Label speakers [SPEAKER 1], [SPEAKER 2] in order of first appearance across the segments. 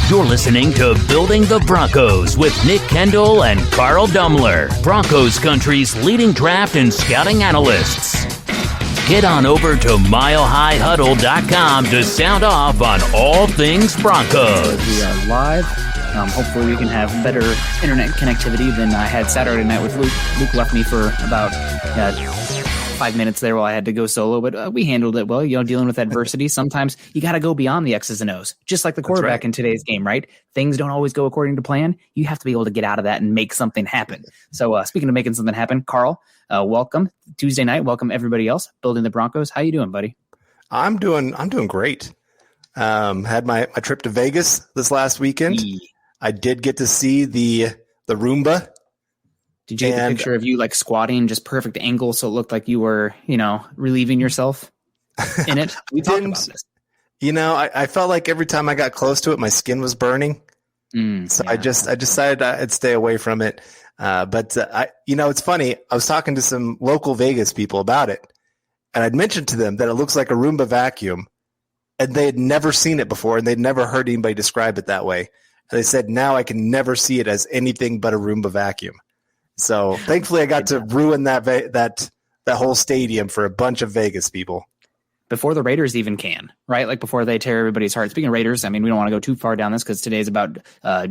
[SPEAKER 1] You're listening to Building the Broncos with Nick Kendell and Carl Dumler, Broncos country's leading draft and scouting analysts. Get on over to milehighhuddle.com to sound off on all things Broncos.
[SPEAKER 2] We are live. Hopefully we can have better internet connectivity than I had Saturday night with Luke. Luke left me for about 5 minutes there while I had to go solo, but we handled it well. Dealing with adversity, sometimes you got to go beyond the X's and O's, just like the quarterback in today's game, right? Things don't always go according to plan. You have to be able to get out of that and make something happen. So speaking of making something happen, Carl, welcome Tuesday night. Welcome everybody else. Building the Broncos. How you doing, buddy?
[SPEAKER 3] I'm doing great. Had my trip to Vegas this last weekend. I did get to see the Roomba.
[SPEAKER 2] Did you get a picture of you like squatting, just perfect angle, so it looked like you were, relieving yourself in it? We talked about this.
[SPEAKER 3] I felt like every time I got close to it, my skin was burning. I decided I'd stay away from it. But it's funny. I was talking to some local Vegas people about it, and I'd mentioned to them that it looks like a Roomba vacuum, and they had never seen it before, and they'd never heard anybody describe it that way. And they said, now I can never see it as anything but a Roomba vacuum. So thankfully I got to ruin that whole stadium for a bunch of Vegas people.
[SPEAKER 2] Before the Raiders even can, right? Like before they tear everybody's heart. Speaking of Raiders, we don't want to go too far down this because today's about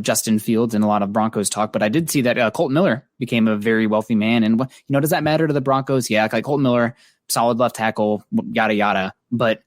[SPEAKER 2] Justin Fields and a lot of Broncos talk. But I did see that Colton Miller became a very wealthy man. And, does that matter to the Broncos? Yeah, like Colton Miller, solid left tackle, yada, yada. But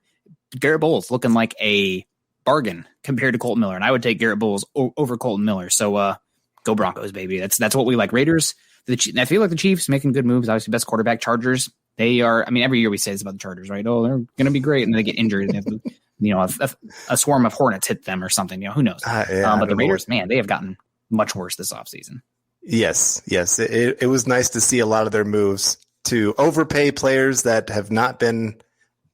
[SPEAKER 2] Garrett Bowles looking like a bargain compared to Colton Miller. And I would take Garrett Bowles over Colton Miller. So go Broncos, baby. That's what we like. Raiders. I feel like the Chiefs making good moves. Obviously, best quarterback. Chargers. They are. Every year we say this about the Chargers, right? Oh, they're going to be great, and then they get injured. And they have, a swarm of hornets hit them or something. Who knows? But the Raiders, man, they have gotten much worse this offseason.
[SPEAKER 3] Yes. It was nice to see a lot of their moves to overpay players that have not been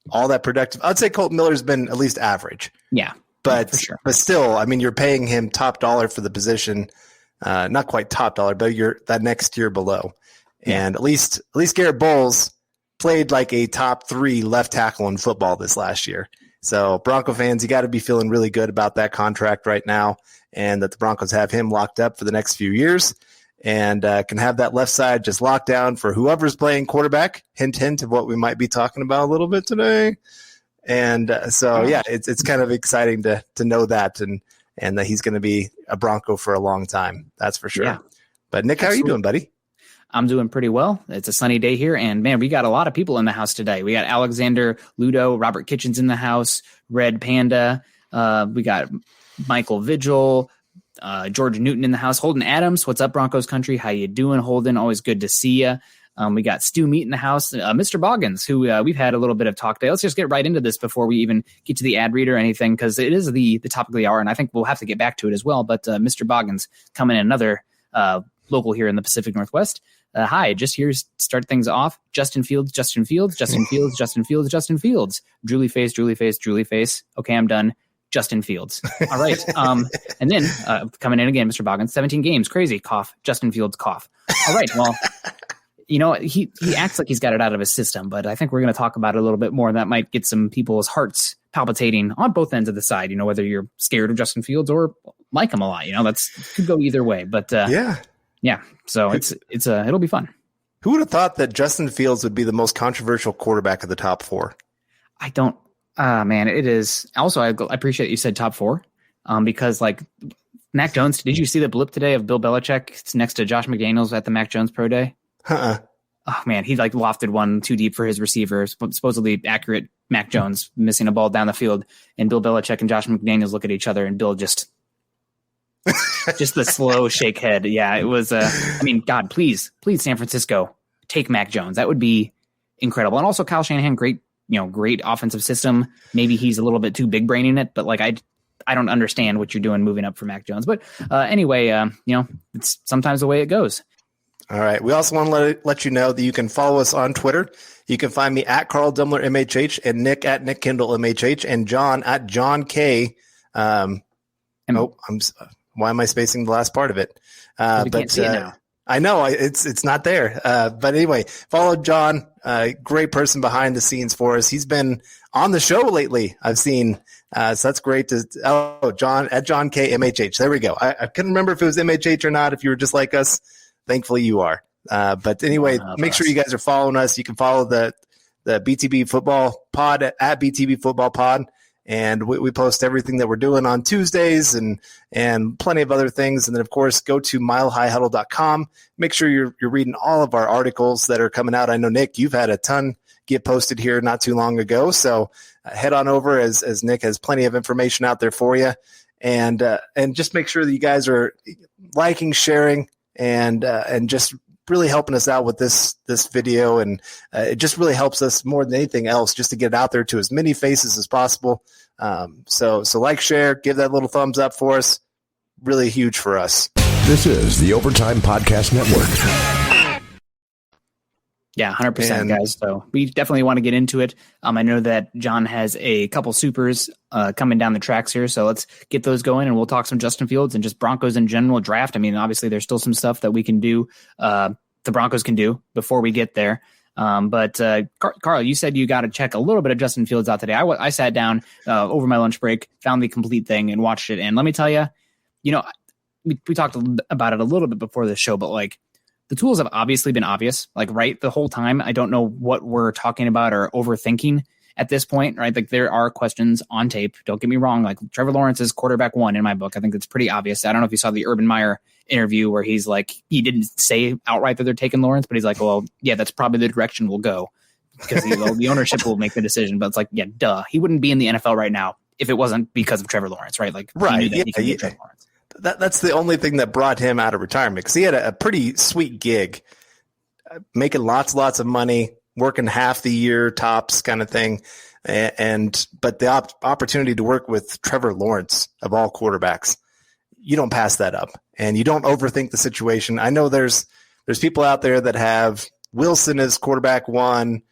[SPEAKER 3] all that productive. I'd say Colton Miller's been at least average.
[SPEAKER 2] Yeah,
[SPEAKER 3] but
[SPEAKER 2] for sure.
[SPEAKER 3] But still, you're paying him top dollar for the position. Not quite top dollar, but you're that next tier below. And at least Garrett Bowles played like a top 3 left tackle in football this last year. So Bronco fans, you got to be feeling really good about that contract right now, and that the Broncos have him locked up for the next few years, and can have that left side just locked down for whoever's playing quarterback. Hint, hint of what we might be talking about a little bit today. And it's kind of exciting to know that and that he's going to be a Bronco for a long time. That's for sure. Yeah. But Nick, how are you doing, buddy?
[SPEAKER 2] I'm doing pretty well. It's a sunny day here, and man, we got a lot of people in the house today. We got Alexander Ludo, Robert Kitchens in the house, Red Panda. We got Michael Vigil, George Newton in the house. Holden Adams, what's up, Broncos country? How you doing, Holden? Always good to see you. We got Stu Meat in the house, Mr. Boggins, who we've had a little bit of talk today. Let's just get right into this before we even get to the ad read or anything, because it is the topic of the hour, and I think we'll have to get back to it as well. But Mr. Boggins coming in, another local here in the Pacific Northwest. Hi, just here to start things off. Justin Fields. Julie Face. Okay, I'm done. Justin Fields. All right. And then coming in again, Mr. Boggins, 17 games. Crazy. Cough. Justin Fields. Cough. All right. Well, he acts like he's got it out of his system, but I think we're going to talk about it a little bit more. That might get some people's hearts palpitating on both ends of the side, whether you're scared of Justin Fields or like him a lot, that's could go either way, but yeah. So it'll be fun.
[SPEAKER 3] Who would have thought that Justin Fields would be the most controversial quarterback of the top 4?
[SPEAKER 2] I don't, man, it is. Also, I appreciate you said top 4, because like Mac Jones, did you see the blip today of Bill Belichick next to Josh McDaniels at the Mac Jones Pro Day?
[SPEAKER 3] Oh
[SPEAKER 2] man, he like lofted one too deep for his receiver, supposedly accurate Mac Jones missing a ball down the field, and Bill Belichick and Josh McDaniels look at each other, and Bill just the slow shake head. Yeah, it was. God, please, San Francisco, take Mac Jones. That would be incredible. And also Kyle Shanahan, great offensive system. Maybe he's a little bit too big braining it, but like I don't understand what you're doing moving up for Mac Jones. But anyway, it's sometimes the way it goes.
[SPEAKER 3] All right. We also want to let you know that you can follow us on Twitter. You can find me at Carl Dumler MHH and Nick at Nick Kendell MHH and John at John K. Why am I spacing the last part of it?
[SPEAKER 2] We can't see it now.
[SPEAKER 3] I know it's not there. But anyway, follow John, great person behind the scenes for us. He's been on the show lately. I've seen, so that's great John at John K MHH. There we go. I couldn't remember if it was MHH or not. If you were just like us, thankfully you are. But anyway, make sure you guys are following us. You can follow the BTB football pod at BTB football pod. And we post everything that we're doing on Tuesdays and plenty of other things. And then, of course, go to milehighhuddle.com. Make sure you're reading all of our articles that are coming out. I know, Nick, you've had a ton get posted here not too long ago. So head on over as Nick has plenty of information out there for you. And just make sure that you guys are liking, sharing, and just really helping us out with this video. And it just really helps us more than anything else just to get it out there to as many faces as possible. So like, share, give that little thumbs up for us. Really huge for us.
[SPEAKER 4] This is the Overtime Podcast Network.
[SPEAKER 2] Yeah, 100%, guys. So we definitely want to get into it. I know that John has a couple supers coming down the tracks here, so let's get those going, and we'll talk some Justin Fields and just Broncos in general draft. I mean, obviously, there's still some stuff that we can do, the Broncos can do before we get there. But Carl, you said you got to check a little bit of Justin Fields out today. I sat down over my lunch break, found the complete thing, and watched it. And let me tell you, we talked about it a little bit before the show, but like, the tools have obviously been obvious, like right the whole time. I don't know what we're talking about or overthinking at this point, right? Like there are questions on tape. Don't get me wrong. Like Trevor Lawrence is quarterback one in my book. I think that's pretty obvious. I don't know if you saw the Urban Meyer interview where he's like, he didn't say outright that they're taking Lawrence, but he's like, well, yeah, that's probably the direction we'll go because the ownership will make the decision. But it's like, yeah, duh. He wouldn't be in the NFL right now if it wasn't because of Trevor Lawrence, right? Like,
[SPEAKER 3] right.
[SPEAKER 2] He knew that he could get Trevor Lawrence.
[SPEAKER 3] That's the only thing that brought him out of retirement because he had a pretty sweet gig, making lots of money, working half the year tops kind of thing. But the opportunity to work with Trevor Lawrence of all quarterbacks, you don't pass that up and you don't overthink the situation. I know there's people out there that have Wilson as quarterback one.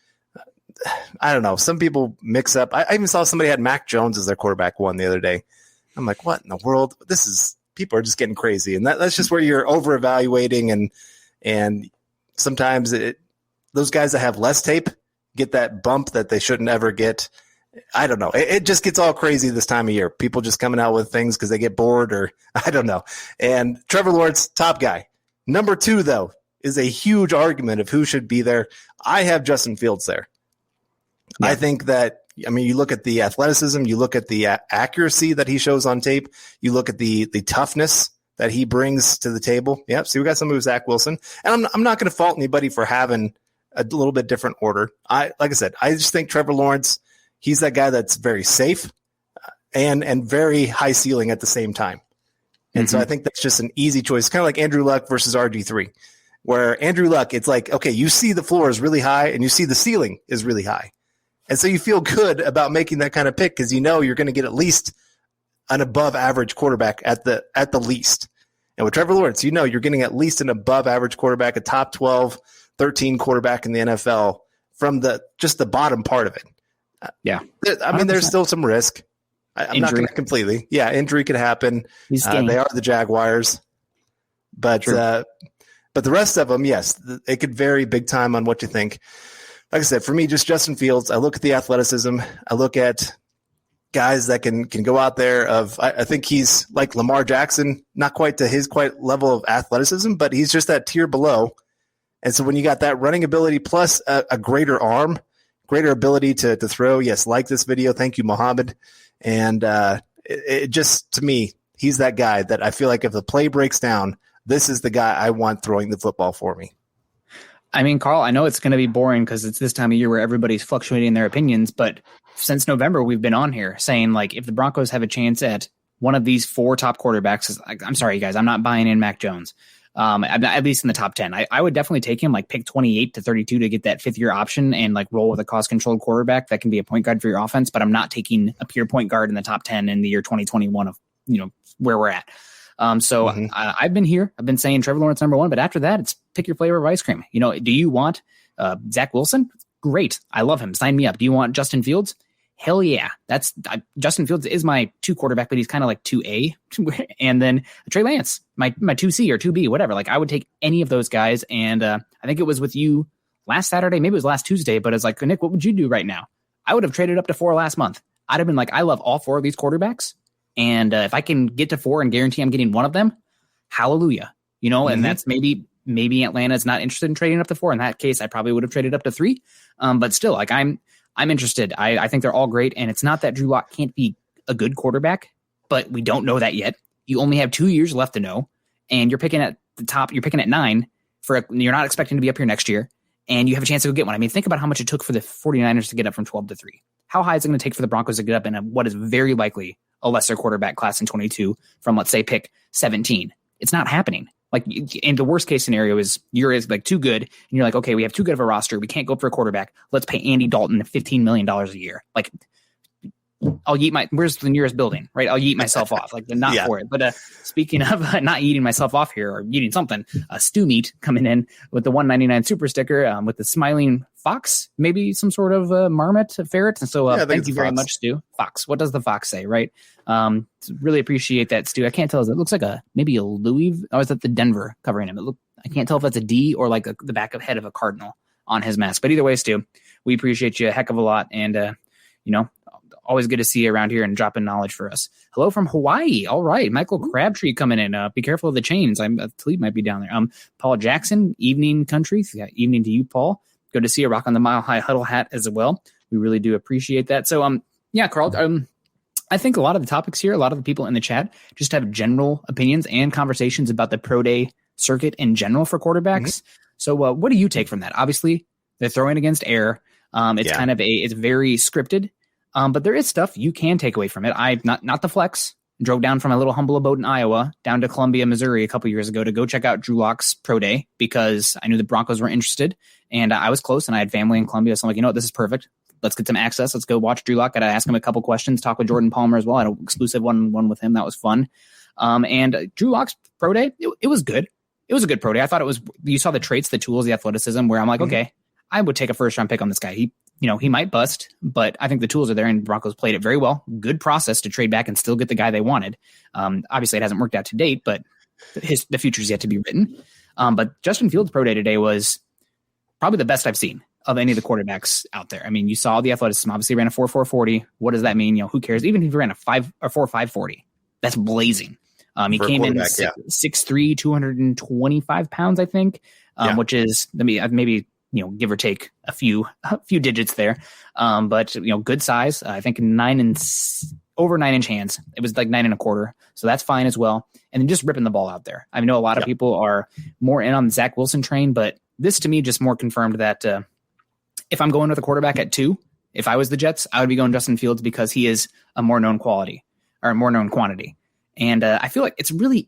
[SPEAKER 3] I don't know. Some people mix up. I even saw somebody had Mac Jones as their quarterback one the other day. I'm like, what in the world? People are just getting crazy. And that's just where you're over evaluating. And sometimes those guys that have less tape get that bump that they shouldn't ever get. I don't know. It just gets all crazy this time of year. People just coming out with things because they get bored or I don't know. And Trevor Lawrence, top guy. Number two, though, is a huge argument of who should be there. I have Justin Fields there. Yeah. I think that, you look at the athleticism, you look at the accuracy that he shows on tape, you look at the toughness that he brings to the table. Yep. So we got somebody with Zach Wilson, and I'm not going to fault anybody for having a little bit different order. Like I said, I just think Trevor Lawrence, he's that guy that's very safe and very high ceiling at the same time. And so I think that's just an easy choice. Kind of like Andrew Luck versus RG3, where Andrew Luck, it's like, okay, you see the floor is really high and you see the ceiling is really high. And so you feel good about making that kind of pick because you know you're going to get at least an above average quarterback at the least. And with Trevor Lawrence, you know you're getting at least an above average quarterback, a top 12, 13 quarterback in the NFL from just the bottom part of it.
[SPEAKER 2] Yeah.
[SPEAKER 3] There's still some risk. I'm not going to completely. Yeah, injury could happen. They are the Jaguars. But the rest of them, yes, it could vary big time on what you think. Like I said, for me, just Justin Fields, I look at the athleticism. I look at guys that can go out there I think he's like Lamar Jackson, not quite to his level of athleticism, but he's just that tier below. And so when you got that running ability plus a greater arm, greater ability to throw, yes, like this video. Thank you, Mohammed. And it just, to me, he's that guy that I feel like if the play breaks down, this is the guy I want throwing the football for me.
[SPEAKER 2] Carl, I know it's going to be boring because it's this time of year where everybody's fluctuating their opinions, but since November, we've been on here saying, like, if the Broncos have a chance at one of these four top quarterbacks, I'm sorry, guys, I'm not buying in Mac Jones, at least in the top 10. I would definitely take him, like, pick 28 to 32 to get that fifth-year option and, like, roll with a cost-controlled quarterback that can be a point guard for your offense, but I'm not taking a pure point guard in the top 10 in the year 2021 of, where we're at. I've been here. I've been saying Trevor Lawrence number one, but after that, it's pick your flavor of ice cream. Do you want Zach Wilson? Great. I love him. Sign me up. Do you want Justin Fields? hell yeah. Justin Fields is my 2 quarterback, but he's kind of like 2A. And then Trey Lance, my 2C or 2B, whatever. Like I would take any of those guys. And I think it was with you last Saturday, maybe it was last Tuesday, but it's like, Nick, what would you do right now? I would have traded up to 4 last month. I'd have been like, I love all 4 of these quarterbacks. And if I can get to 4 and guarantee I'm getting one of them, hallelujah. And that's maybe Atlanta's not interested in trading up to 4. In that case, I probably would have traded up to 3. But still, like I'm interested. I think they're all great. And it's not that Drew Lock can't be a good quarterback, but we don't know that yet. You only have 2 years left to know. And you're picking at the top. You're picking at 9 you're not expecting to be up here next year. And you have a chance to go get one. I mean, think about how much it took for the 49ers to get up from 12 to 3. How high is it going to take for the Broncos to get up in what is very likely a lesser quarterback class in 22 from, let's say, pick 17? It's not happening. Like, and the worst case scenario is you're like too good, and you're like, okay, we have too good of a roster. We can't go for a quarterback. Let's pay Andy Dalton $15 million a year. Like, I'll eat where's the nearest building, right? I'll eat myself off, like not for it. But speaking of not eating myself off here or eating something, Stu Meat coming in with the 199 super sticker with the smiling fox, maybe some sort of marmot, ferret. And so thank you very much, Stu. Fox. What does the fox say, right? Really appreciate that, Stu. I can't tell. It looks like maybe a Louis. I was at the Denver covering him. I can't tell if that's a D or like the back of head of a cardinal on his mask. But either way, Stu, we appreciate you a heck of a lot. And, always good to see you around here and dropping knowledge for us. Hello from Hawaii. All right. Michael Crabtree coming in. Be careful of the chains. Talib might be down there. Paul Jackson, evening country. Yeah, evening to you, Paul. Good to see you rock on the Mile High Huddle hat as well. We really do appreciate that. So, Carl, I think a lot of the topics here, a lot of the people in the chat just have general opinions and conversations about the pro day circuit in general for quarterbacks. Mm-hmm. So what do you take from that? Obviously, they're throwing against air. It's very scripted. But there is stuff you can take away from it. I not the flex. Drove down from a little humble abode in Iowa down to Columbia, Missouri a couple years ago to go check out Drew Lock's pro day because I knew the Broncos were interested and I was close and I had family in Columbia. So I'm like, what, this is perfect. Let's get some access. Let's go watch Drew Lock. Got to ask him a couple questions, talk with Jordan Palmer as well. I had an exclusive one with him. That was fun. And Drew Lock's pro day, it was good. It was a good pro day. I thought you saw the traits, the tools, the athleticism where I'm like, okay, I would take a first round pick on this guy. He might bust, but I think the tools are there and Broncos played it very well. Good process to trade back and still get the guy they wanted. Obviously it hasn't worked out to date, but the future's yet to be written. But Justin Fields' pro day today was probably the best I've seen of any of the quarterbacks out there. I mean, you saw the athleticism, obviously ran a 4.440. What does that mean? Who cares? Even if he ran a 4.540, that's blazing. He came in 6'3", 225 pounds, I think, which is maybe give or take a few digits there. But good size. I think over 9-inch hands. It was like 9 1/4. So that's fine as well. And then just ripping the ball out there. I know a lot of people are more in on the Zach Wilson train, but this to me just more confirmed that if I'm going with a quarterback at 2, if I was the Jets, I would be going Justin Fields because he is a more known quality or a more known quantity. And I feel like it's really,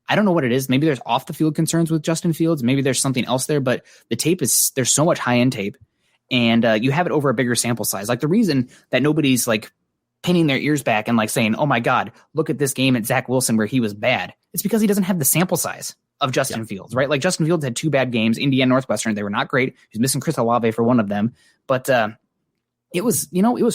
[SPEAKER 2] I don't know what it is. Maybe there's off the field concerns with Justin Fields. Maybe there's something else there, but the tape there's so much high end tape and you have it over a bigger sample size. Like the reason that nobody's like pinning their ears back and like saying, oh my God, look at this game at Zach Wilson where he was bad. It's because he doesn't have the sample size of Justin Fields, right? Like Justin Fields had 2 bad games, Indiana Northwestern. They were not great. He was missing Chris Olave for one of them, but it was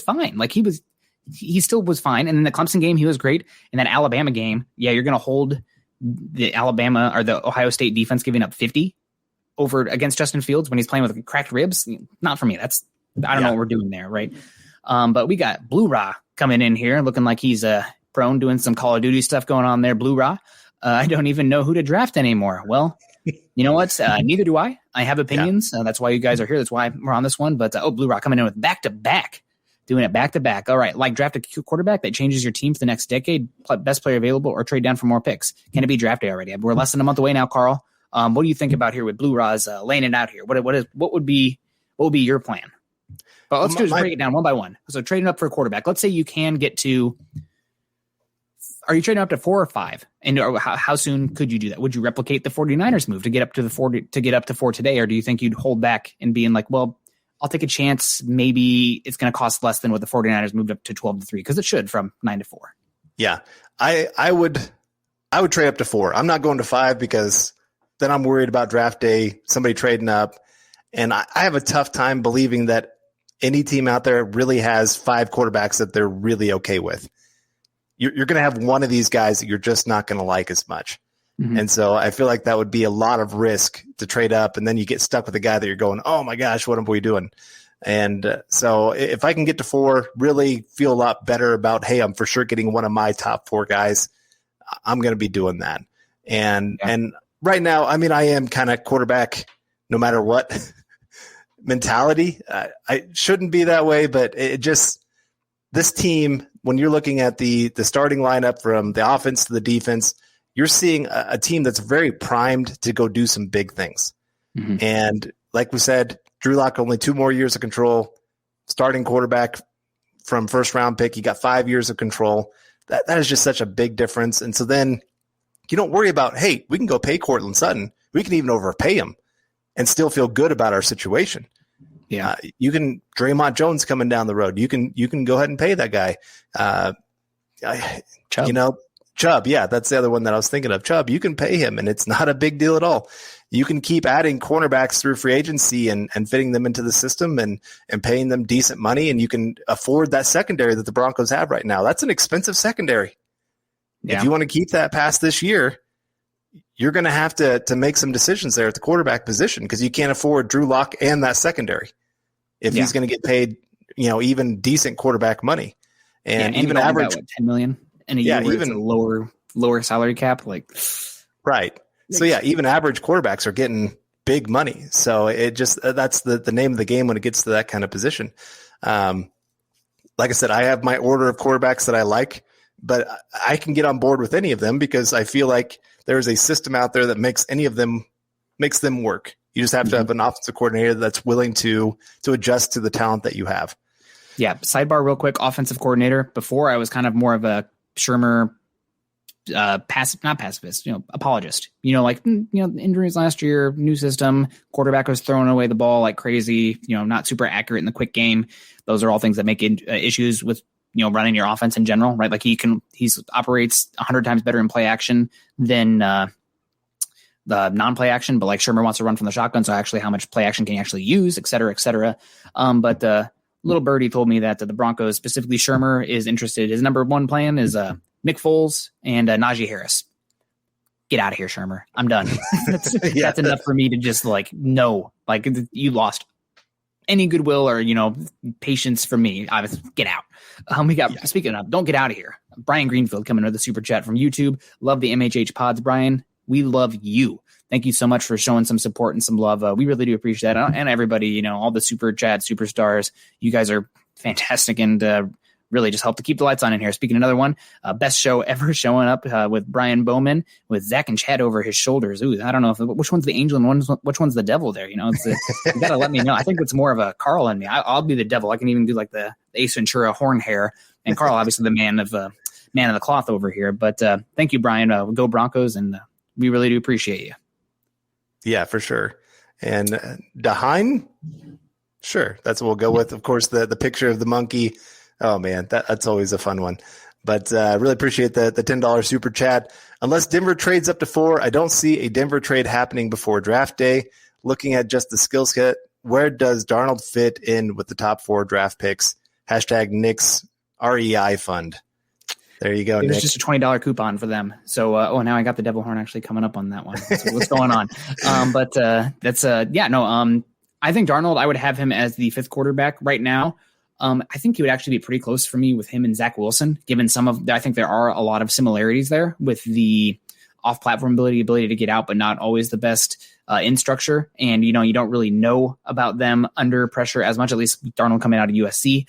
[SPEAKER 2] fine. Like he still was fine. And in the Clemson game, he was great. In that Alabama game, you're going to hold the Alabama or the Ohio State defense giving up 50 over against Justin Fields when he's playing with cracked ribs. Not for me. I don't know what we're doing there. Right. But we got Blue Ra coming in here looking like he's prone doing some Call of Duty stuff going on there. Blue Ra. I don't even know who to draft anymore. Well, you know what? Neither do I. I have opinions. That's why you guys are here. That's why we're on this one. But Blue Rock coming in with back-to-back, doing it back-to-back. All right, like draft a quarterback that changes your team for the next decade, best player available, or trade down for more picks. Can it be draft day already? We're less than a month away now, Carl. What do you think about here with Blue Ra's laying it out here? What would be your plan? But let's break it down one by one. So trading up for a quarterback. Let's say you can get to. Are you trading up to 4 or 5? And how soon could you do that? Would you replicate the 49ers move to get up to 4 today? Or do you think you'd hold back and being like, well, I'll take a chance. Maybe it's going to cost less than what the 49ers moved up to 12-3 because it should from 9-4.
[SPEAKER 3] Yeah, I would trade up to 4. I'm not going to 5 because then I'm worried about draft day, somebody trading up. And I have a tough time believing that any team out there really has 5 quarterbacks that they're really okay with. You're going to have one of these guys that you're just not going to like as much. Mm-hmm. And so I feel like that would be a lot of risk to trade up, and then you get stuck with a guy that you're going, oh my gosh, what am we doing? And so if I can get to 4, really feel a lot better about, hey, I'm for sure getting one of my top 4 guys, I'm going to be doing that. And right now, I mean, I am kind of quarterback no matter what mentality. I shouldn't be that way, but it just, this team, when you're looking at the starting lineup from the offense to the defense, you're seeing a team that's very primed to go do some big things. Mm-hmm. And like we said, Drew Lock, only 2 more years of control, starting quarterback from first round pick. You got 5 years of control. That is just such a big difference. And so then you don't worry about, hey, we can go pay Cortland Sutton. We can even overpay him and still feel good about our situation. Yeah. You can, Draymond Jones coming down the road. You can go ahead and pay that guy. Chubb. Chubb, yeah, that's the other one that I was thinking of. Chubb, you can pay him, and it's not a big deal at all. You can keep adding cornerbacks through free agency and fitting them into the system and paying them decent money, and you can afford that secondary that the Broncos have right now. That's an expensive secondary. Yeah. If you want to keep that past this year, you're going to have to make some decisions there at the quarterback position because you can't afford Drew Lock and that secondary if he's going to get paid, even decent quarterback money. And even average
[SPEAKER 2] $10 million in a year where it's a lower salary cap,
[SPEAKER 3] right. So even average quarterbacks are getting big money. So it just, that's the name of the game when it gets to that kind of position. Like I said, I have my order of quarterbacks that I like, but I can get on board with any of them because I feel like there's a system out there that makes them work. You just have to have an offensive coordinator that's willing to adjust to the talent that you have.
[SPEAKER 2] Yeah. Sidebar real quick, offensive coordinator. Before I was kind of more of a Shermer apologist, injuries last year, new system, quarterback was throwing away the ball like crazy, not super accurate in the quick game. Those are all things that make issues with, running your offense in general, right? Like he operates 100 times better in play action than the non-play action, but like Shermer wants to run from the shotgun. So actually how much play action can you actually use, et cetera, et cetera. But little birdie told me that the Broncos, specifically Shermer, is interested. His number 1 plan is Nick Foles and Najee Harris. Get out of here, Shermer. I'm done. That's enough for me to just no, you lost any goodwill or, patience from me. Get out. Speaking of, don't get out of here. Brian Greenfield coming with the super chat from YouTube. Love the MHH pods, Brian. We love you. Thank you so much for showing some support and some love. We really do appreciate that. And everybody, all the super chat superstars, you guys are fantastic and really just help to keep the lights on in here. Speaking of another one, best show ever, showing up with Brian Bowman with Zach and Chad over his shoulders. Ooh, I don't know which one's the angel and which one's the devil there. You got to let me know. I think it's more of a Carl and me. I'll be the devil. I can even do like the Ace Ventura horn hair, and Carl, obviously the man of the cloth over here. But thank you, Brian. Go Broncos, and we really do appreciate you.
[SPEAKER 3] Yeah, for sure. And Dahine, sure, that's what we'll go with. Of course, the picture of the monkey. Oh man, that's always a fun one. But really appreciate the $10 super chat. Unless Denver trades up to 4, I don't see a Denver trade happening before draft day. Looking at just the skill set, where does Darnold fit in with the top 4 draft picks? # Nick's REI fund. There you go,
[SPEAKER 2] Nick. It was
[SPEAKER 3] Nick.
[SPEAKER 2] just a $20 coupon for them. So, now I got the devil horn actually coming up on that one. So what's going on? I think Darnold, I would have him as the 5th quarterback right now. I think he would actually be pretty close for me with him and Zach Wilson, given I think there are a lot of similarities there with the off-platform ability to get out, but not always the best in structure. And, you don't really know about them under pressure as much, at least Darnold coming out of USC.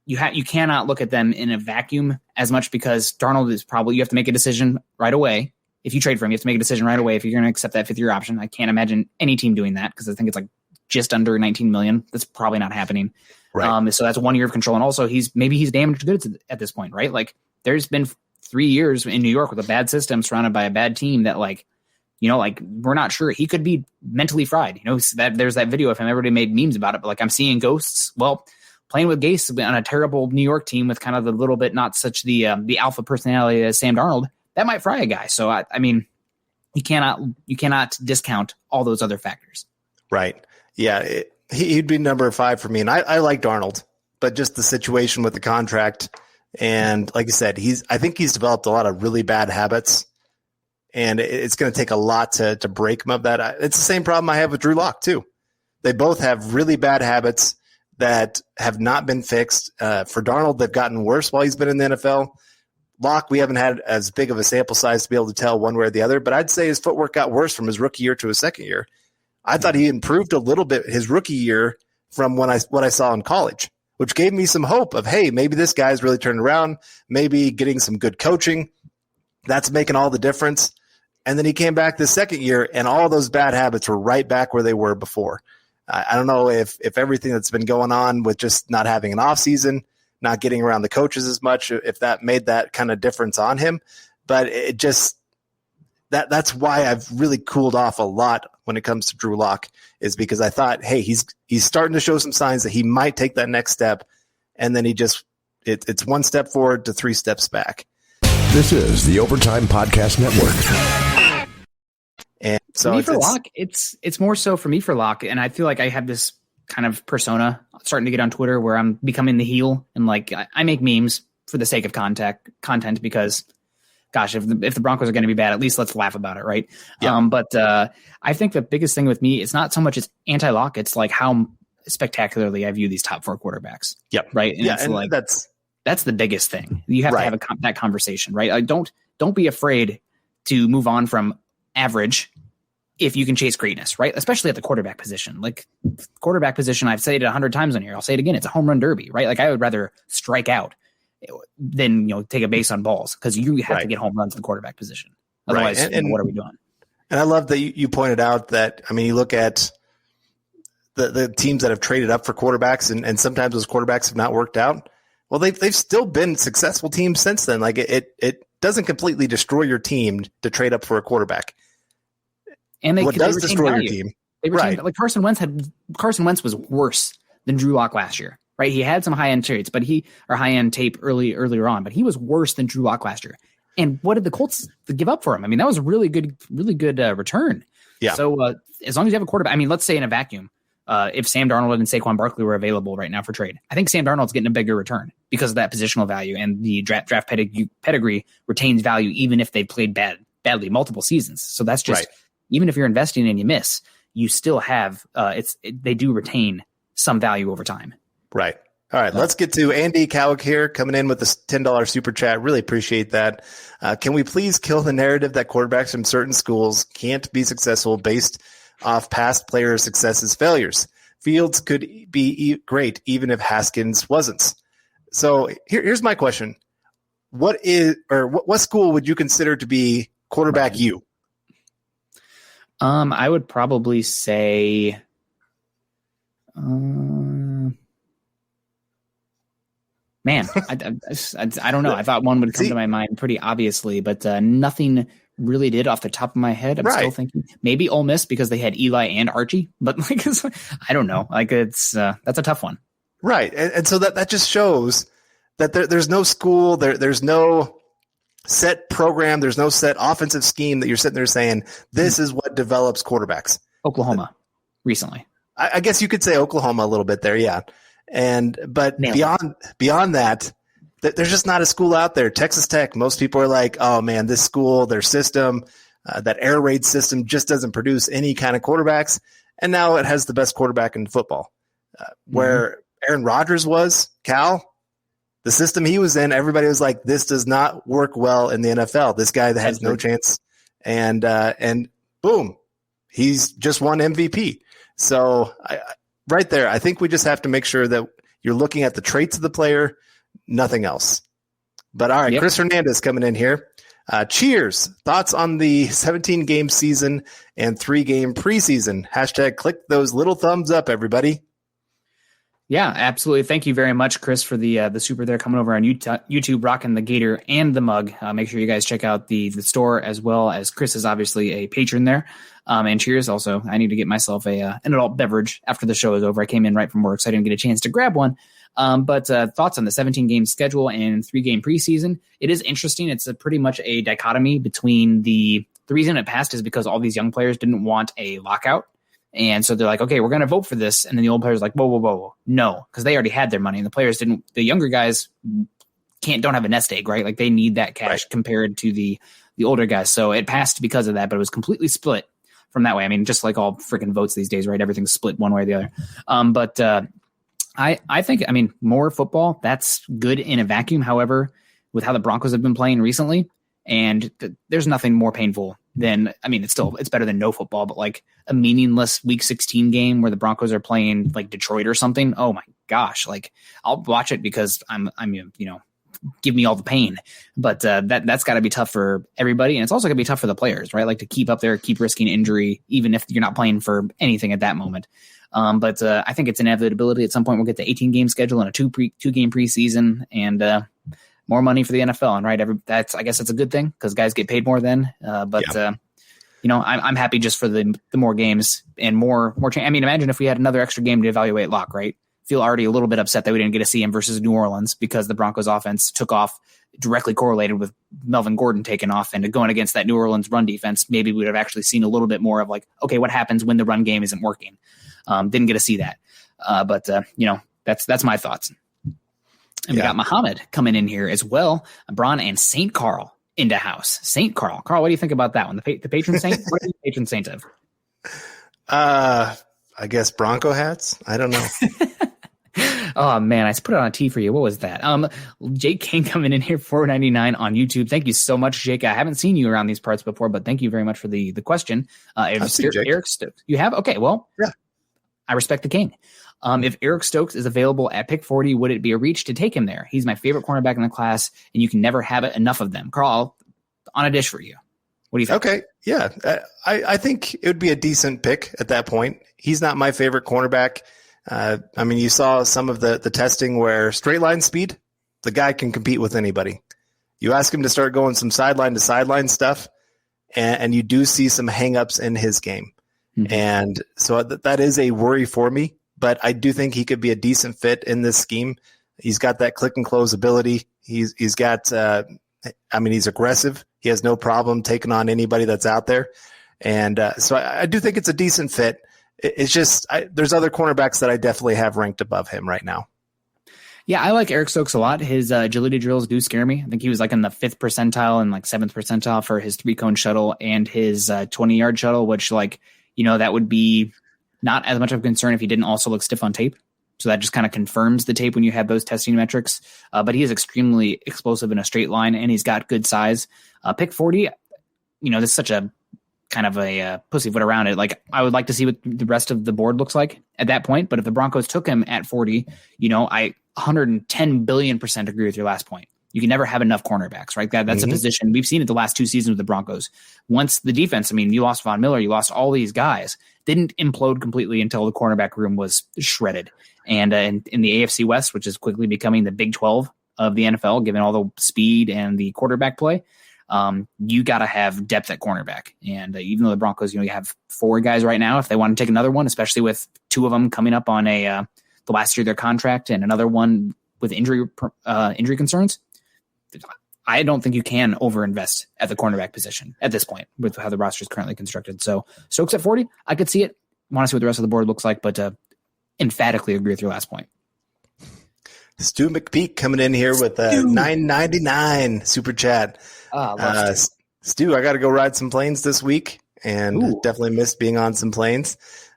[SPEAKER 2] You cannot look at them in a vacuum as much because Darnold is you have to make a decision right away. If you trade for him, you have to make a decision right away if you're going to accept that 5th year option. I can't imagine any team doing that because I think it's just under 19 million. That's probably not happening. Right. So that's 1 year of control. And also he's damaged goods at this point, right? There's been 3 years in New York with a bad system surrounded by a bad team that we're not sure. He could be mentally fried. There's that video of him. Everybody made memes about it, but I'm seeing ghosts. Well, playing with Gase on a terrible New York team with kind of a little bit not such the alpha personality as Sam Darnold, that might fry a guy. So you cannot discount all those other factors.
[SPEAKER 3] Right. Yeah. He'd be number 5 for me. And I like Darnold, but just the situation with the contract. And like I said, I think he's developed a lot of really bad habits, and it's going to take a lot to break him of that. It's the same problem I have with Drew Lock too. They both have really bad habits that have not been fixed. For Darnold, they've gotten worse while he's been in the NFL. Lock, we haven't had as big of a sample size to be able to tell one way or the other, but I'd say his footwork got worse from his rookie year to his second year. I thought he improved a little bit his rookie year from what I saw in college, which gave me some hope of, hey, maybe this guy's really turned around, maybe getting some good coaching. That's making all the difference. And then he came back this second year, and all those bad habits were right back where they were before. I don't know if everything that's been going on with just not having an offseason, not getting around the coaches as much, if that made that kind of difference on him. But it just that's why I've really cooled off a lot when it comes to Drew Lock, is because I thought, hey, he's starting to show some signs that he might take that next step, and then it's one step forward to 3 steps back.
[SPEAKER 4] This is the Overtime Podcast Network.
[SPEAKER 3] And so
[SPEAKER 2] for me, for Lock, it's more so for me for Lock, and I feel like I have this kind of persona starting to get on Twitter where I'm becoming the heel, and like I make memes for the sake of content because, gosh, if the Broncos are going to be bad, at least let's laugh about it, right?
[SPEAKER 3] Yeah.
[SPEAKER 2] But I think the biggest thing with me, it's not so much it's anti-Lock, it's like how spectacularly I view these top 4 quarterbacks.
[SPEAKER 3] Yep.
[SPEAKER 2] Right. And it's
[SPEAKER 3] and
[SPEAKER 2] like
[SPEAKER 3] that's
[SPEAKER 2] the biggest thing. You have
[SPEAKER 3] right.
[SPEAKER 2] to have that conversation, right? Like, don't be afraid to move on from average if you can chase greatness, right? Especially at the quarterback position. Like quarterback position, I've said it 100 times on here. I'll say it again. It's a home run derby, right? Like I would rather strike out than take a base on balls, because you have to get home runs in the quarterback position. Otherwise,
[SPEAKER 3] right. And
[SPEAKER 2] what are we doing?
[SPEAKER 3] And I love that you pointed out that, I mean, you look at the teams that have traded up for quarterbacks, and sometimes those quarterbacks have not worked out. Well, they've still been successful teams since then. Like it doesn't completely destroy your team to trade up for a quarterback.
[SPEAKER 2] And
[SPEAKER 3] what does destroy your team?
[SPEAKER 2] They retained, like Carson Wentz was worse than Drew Lock last year, right? He had some high end traits, high end tape earlier on, but he was worse than Drew Lock last year. And what did the Colts give up for him? I mean, that was a really good return.
[SPEAKER 3] Yeah.
[SPEAKER 2] So as long as you have a quarterback, I mean, let's say in a vacuum, if Sam Darnold and Saquon Barkley were available right now for trade, I think Sam Darnold's getting a bigger return because of that positional value, and the draft pedigree retains value even if they've played badly multiple seasons. So that's just right. Even if you're investing and you miss, you still have they do retain some value over time.
[SPEAKER 3] Right. All right, let's get to Andy Cowick here coming in with this $10 super chat. Really appreciate that. Can we please kill the narrative that quarterbacks from certain schools can't be successful based off past player successes, failures? Fields could be great even if Haskins wasn't. So here's my question. What school would you consider to be quarterback you?
[SPEAKER 2] I would probably say man, I don't know. I thought one would come to my mind pretty obviously, but nothing really did off the top of my head. I'm still thinking maybe Ole Miss because they had Eli and Archie, but like I don't know. Like that's a tough one.
[SPEAKER 3] Right, and so that just shows that there's no school, there's no set program, there's no set offensive scheme that you're sitting there saying this is what develops quarterbacks.
[SPEAKER 2] Oklahoma recently.
[SPEAKER 3] I guess you could say Oklahoma a little bit there, yeah. But beyond that, there's just not a school out there. Texas Tech, most people are like, oh man, this school, their system, that air raid system just doesn't produce any kind of quarterbacks. And now it has the best quarterback in football. Where Aaron Rodgers was, Cal, the system he was in, everybody was like, this does not work well in the NFL. This guy that has no chance. And boom, he's just won MVP. So right there, I think we just have to make sure that you're looking at the traits of the player, nothing else. But all right, Chris Hernandez coming in here. Cheers. Thoughts on the 17-game season and 3-game preseason. # click those little thumbs up, everybody.
[SPEAKER 2] Yeah, absolutely. Thank you very much, Chris, for the super there coming over on YouTube, rocking the gator and the mug. Make sure you guys check out the store, as well as Chris is obviously a patron there. And cheers. Also, I need to get myself an adult beverage after the show is over. I came in right from work, so I didn't get a chance to grab one. But thoughts on the 17-game schedule and 3-game preseason. It is interesting. It's pretty much a dichotomy between the reason it passed is because all these young players didn't want a lockout. And so they're like, okay, we're going to vote for this. And then the old players are like, whoa. No, because they already had their money and the players didn't. The younger guys don't have a nest egg, right? Like they need that cash compared to the older guys. So it passed because of that, but it was completely split from that way. I mean, just like all freaking votes these days, right? Everything's split one way or the other. I think, I mean, more football, that's good in a vacuum. However, with how the Broncos have been playing recently, and there's nothing more painful than, I mean, it's better than no football, but like a meaningless week 16 game where the Broncos are playing like Detroit or something. Oh my gosh. Like I'll watch it because I'm, give me all the pain, but that's gotta be tough for everybody. And it's also gonna be tough for the players, right? Like to keep up there, keep risking injury, even if you're not playing for anything at that moment. But I think it's inevitability. At some point, we'll get the 18 game schedule and a two game preseason and more money for the NFL. And right, I guess that's a good thing because guys get paid more then. I'm happy just for the more games and more. I mean, imagine if we had another extra game to evaluate Locke, right? Feel already a little bit upset that we didn't get to see him versus New Orleans because the Broncos offense took off directly correlated with Melvin Gordon taking off and going against that New Orleans run defense. Maybe we would have actually seen a little bit more of like, okay, what happens when the run game isn't working? Didn't get to see that. That's my thoughts. And we got Muhammad coming in here as well. Braun and St. Carl into house. St. Carl. Carl, what do you think about that one? The patron saint? What are you the patron saint of?
[SPEAKER 3] I guess Bronco hats. I don't know.
[SPEAKER 2] Oh man, I put it on a T for you. What was that? Jake King coming in here, $4.99 on YouTube. Thank you so much, Jake. I haven't seen you around these parts before, but thank you very much for the question.
[SPEAKER 3] I've seen Jake.
[SPEAKER 2] Eric Stokes, you have? Okay, well,
[SPEAKER 3] yeah.
[SPEAKER 2] I respect the King. If Eric Stokes is available at pick 40, would it be a reach to take him there? He's my favorite cornerback in the class, and you can never have enough of them. Carl, on a dish for you. What do you think?
[SPEAKER 3] Okay, yeah. I think it would be a decent pick at that point. He's not my favorite cornerback. I mean, you saw some of the testing where straight line speed, the guy can compete with anybody. You ask him to start going some sideline to sideline stuff, and you do see some hangups in his game. Mm-hmm. And so that is a worry for me, but I do think he could be a decent fit in this scheme. He's got that click and close ability. He's got, he's aggressive. He has no problem taking on anybody that's out there. And so I do think it's a decent fit. It's just there's other cornerbacks that I definitely have ranked above him right now.
[SPEAKER 2] Yeah, I like Eric Stokes a lot. His agility drills do scare me. I think he was like in the 5th percentile and like 7th percentile for his 3-cone shuttle and his 20-yard shuttle, which that would be not as much of a concern if he didn't also look stiff on tape. So that just kind of confirms the tape when you have those testing metrics. But he is extremely explosive in a straight line, and he's got good size. Pick 40, this is such a kind of a pussyfoot around it. Like, I would like to see what the rest of the board looks like at that point. But if the Broncos took him at 40, I 110 billion% agree with your last point. You can never have enough cornerbacks, right? That's a position we've seen it the last 2 seasons with the Broncos. Once the defense, you lost Von Miller, you lost all these guys, didn't implode completely until the cornerback room was shredded. And in the AFC West, which is quickly becoming the Big 12 of the NFL, given all the speed and the quarterback play, you got to have depth at cornerback. And even though the Broncos, you have 4 guys right now, if they want to take another one, especially with 2 of them coming up on the last year of their contract and another one with injury concerns, I don't think you can overinvest at the cornerback position at this point with how the roster is currently constructed. So Stokes at 40, I could see it. Want to see what the rest of the board looks like, but emphatically agree with your last point.
[SPEAKER 3] Stu McPeak coming in here with a $9.99 super chat. Stu, I got to go ride some planes this week, and definitely missed being on some planes.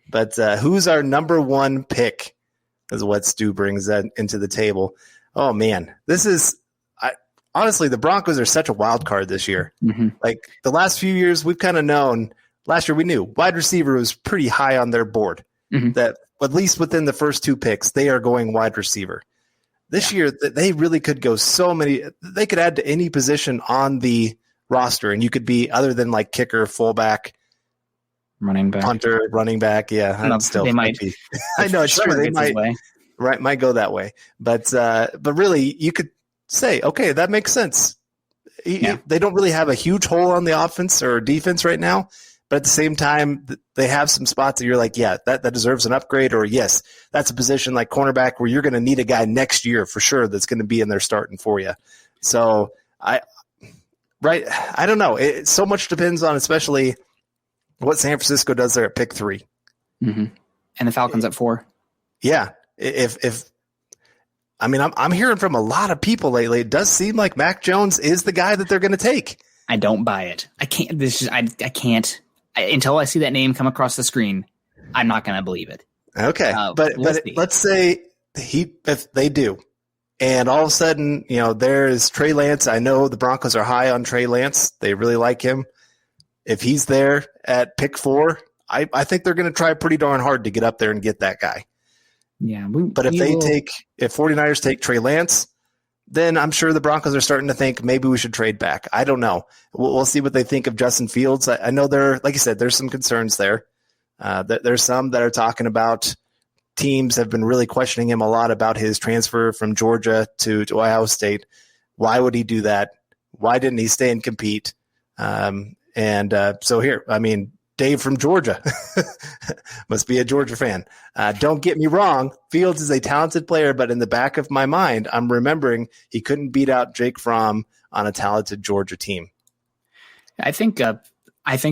[SPEAKER 3] But who's our number 1 pick is what Stu brings that into the table. Oh, man. This is honestly, the Broncos are such a wild card this year. Mm-hmm. Like the last few years, we've kind of known. Last year, we knew wide receiver was pretty high on their board. Mm-hmm. That at least within the first 2 picks, they are going wide receiver. This year, they really could go so many. They could add to any position on the roster, and you could be other than like kicker, fullback,
[SPEAKER 2] running back,
[SPEAKER 3] punter, running back. Yeah,
[SPEAKER 2] they might
[SPEAKER 3] be. I know it's true. They might go that way, but really, you could say, okay, that makes sense. They don't really have a huge hole on the offense or defense right now, but at the same time, they have some spots that you're like, yeah, that deserves an upgrade, or yes, that's a position like cornerback where you're going to need a guy next year for sure that's going to be in there starting for you. So I don't know. So much depends on especially what San Francisco does there at pick 3.
[SPEAKER 2] Mm-hmm. And the Falcons at 4.
[SPEAKER 3] Yeah. I'm hearing from a lot of people lately. It does seem like Mac Jones is the guy that they're going to take.
[SPEAKER 2] I don't buy it. I can't. I can't until I see that name come across the screen. I'm not going to believe it.
[SPEAKER 3] Okay, but let's say if they do, and all of a sudden, there's Trey Lance. I know the Broncos are high on Trey Lance. They really like him. If he's there at pick 4, I think they're going to try pretty darn hard to get up there and get that guy.
[SPEAKER 2] Yeah,
[SPEAKER 3] but if 49ers take Trey Lance, then I'm sure the Broncos are starting to think maybe we should trade back. I don't know. We'll see what they think of Justin Fields. I know like you said, there's some concerns there. There's some that are talking about teams have been really questioning him a lot about his transfer from Georgia to Ohio State. Why would he do that? Why didn't he stay and compete? So here, Dave from Georgia must be a Georgia fan. Don't get me wrong. Fields is a talented player, but in the back of my mind, I'm remembering he couldn't beat out Jake Fromm on a talented Georgia team.
[SPEAKER 2] I think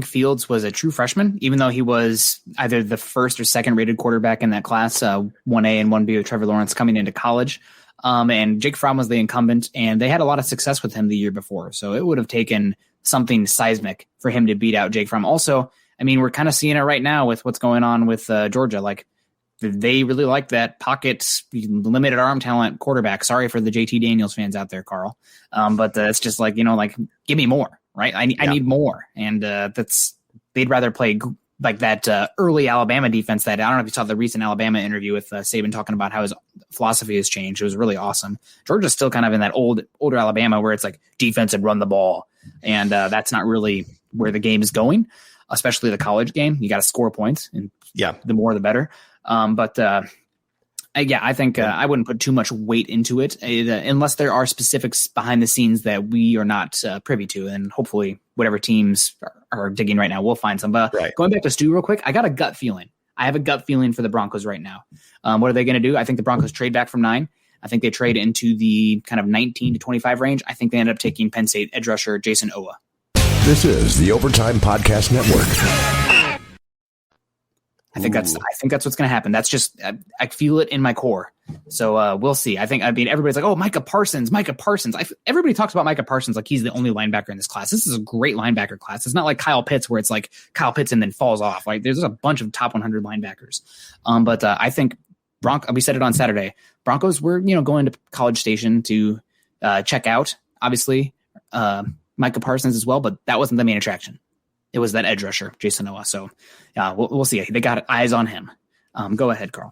[SPEAKER 2] Fields was a true freshman, even though he was either the first or second rated quarterback in that class, 1A and 1B with Trevor Lawrence coming into college. And Jake Fromm was the incumbent, and they had a lot of success with him the year before. So it would have taken something seismic for him to beat out Jake Fromm. Also, we're kind of seeing it right now with what's going on with Georgia. Like, they really like that pocket, limited arm talent quarterback. Sorry for the JT Daniels fans out there, Carl. But it's just like, give me more, right? I need more. And they'd rather play like that early Alabama defense that, I don't know if you saw the recent Alabama interview with Saban talking about how his philosophy has changed. It was really awesome. Georgia's still kind of in that older Alabama where it's like defense and run the ball. And that's not really where the game is going. Especially the college game, you got to score points, and the more the better. I think I wouldn't put too much weight into it unless there are specifics behind the scenes that we are not privy to, and hopefully whatever teams are digging right now, we'll find some. But Going back to Stu real quick, I got a gut feeling. I have a gut feeling for the Broncos right now. What are they going to do? I think the Broncos trade back from 9. I think they trade into the kind of 19 to 25 range. I think they end up taking Penn State edge rusher Jason Owa.
[SPEAKER 4] This is the Overtime Podcast Network.
[SPEAKER 2] I think that's what's going to happen. That's just, I feel it in my core. So we'll see. Everybody's like, oh, Micah Parsons. Everybody talks about Micah Parsons like he's the only linebacker in this class. This is a great linebacker class. It's not like Kyle Pitts where it's like Kyle Pitts and then falls off. Like there's a bunch of top 100 linebackers. I think we said it on Saturday. Broncos were, going to College Station to check out, obviously, Micah Parsons as well, but that wasn't the main attraction. It was that edge rusher, Jason Noah. So we'll see. They got eyes on him. Go ahead, Carl.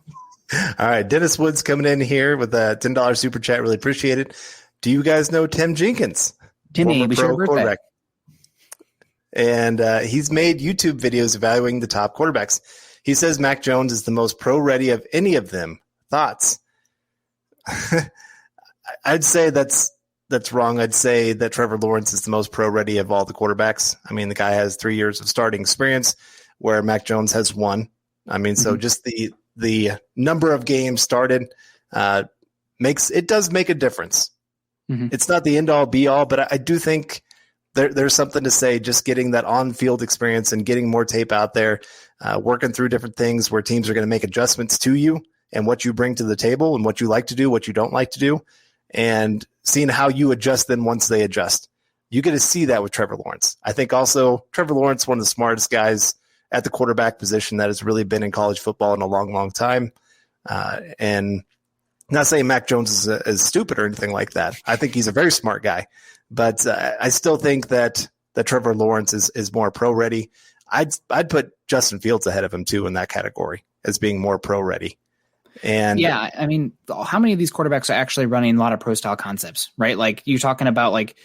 [SPEAKER 3] All right. Dennis Woods coming in here with a $10 super chat. Really appreciate it. Do you guys know Tim Jenkins?
[SPEAKER 2] Timmy, we share birthday.
[SPEAKER 3] And he's made YouTube videos evaluating the top quarterbacks. He says Mac Jones is the most pro-ready of any of them. Thoughts? I'd say that's wrong. I'd say that Trevor Lawrence is the most pro-ready of all the quarterbacks. The guy has 3 years of starting experience where Mac Jones has 1. So just the number of games started does make a difference. Mm-hmm. It's not the end-all, be-all, but I do think there's something to say just getting that on-field experience and getting more tape out there, working through different things where teams are going to make adjustments to you and what you bring to the table and what you like to do, what you don't like to do, and seeing how you adjust then once they adjust. You get to see that with Trevor Lawrence. I think also Trevor Lawrence, one of the smartest guys at the quarterback position that has really been in college football in a long, long time. And not saying Mac Jones is stupid or anything like that. I think he's a very smart guy. But I still think that Trevor Lawrence is more pro-ready. I'd put Justin Fields ahead of him, too, in that category as being more pro-ready. And
[SPEAKER 2] yeah, how many of these quarterbacks are actually running a lot of pro-style concepts, right? Like you're talking about, like,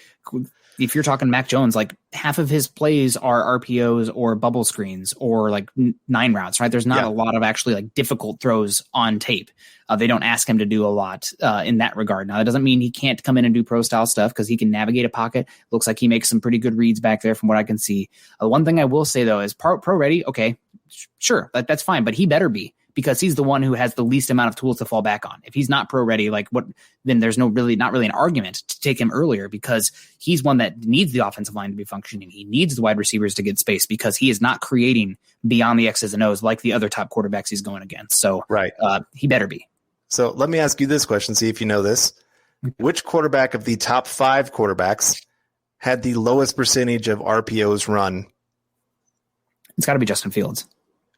[SPEAKER 2] if you're talking Mac Jones, like half of his plays are RPOs or bubble screens or like 9 routes, right? There's not a lot of actually like difficult throws on tape. They don't ask him to do a lot in that regard. Now, that doesn't mean he can't come in and do pro-style stuff because he can navigate a pocket. Looks like he makes some pretty good reads back there from what I can see. One thing I will say, though, is pro-ready, okay, sure, that's fine, but he better be. because he's the one who has the least amount of tools to fall back on. If he's not pro ready, then there's not really an argument to take him earlier, because he's one that needs the offensive line to be functioning. He needs the wide receivers to get space because he is not creating beyond the X's and O's like the other top quarterbacks he's going against. So he better be.
[SPEAKER 3] So let me ask you this question, see if you know this. Which quarterback of the top 5 quarterbacks had the lowest percentage of RPOs run?
[SPEAKER 2] It's got to be Justin Fields.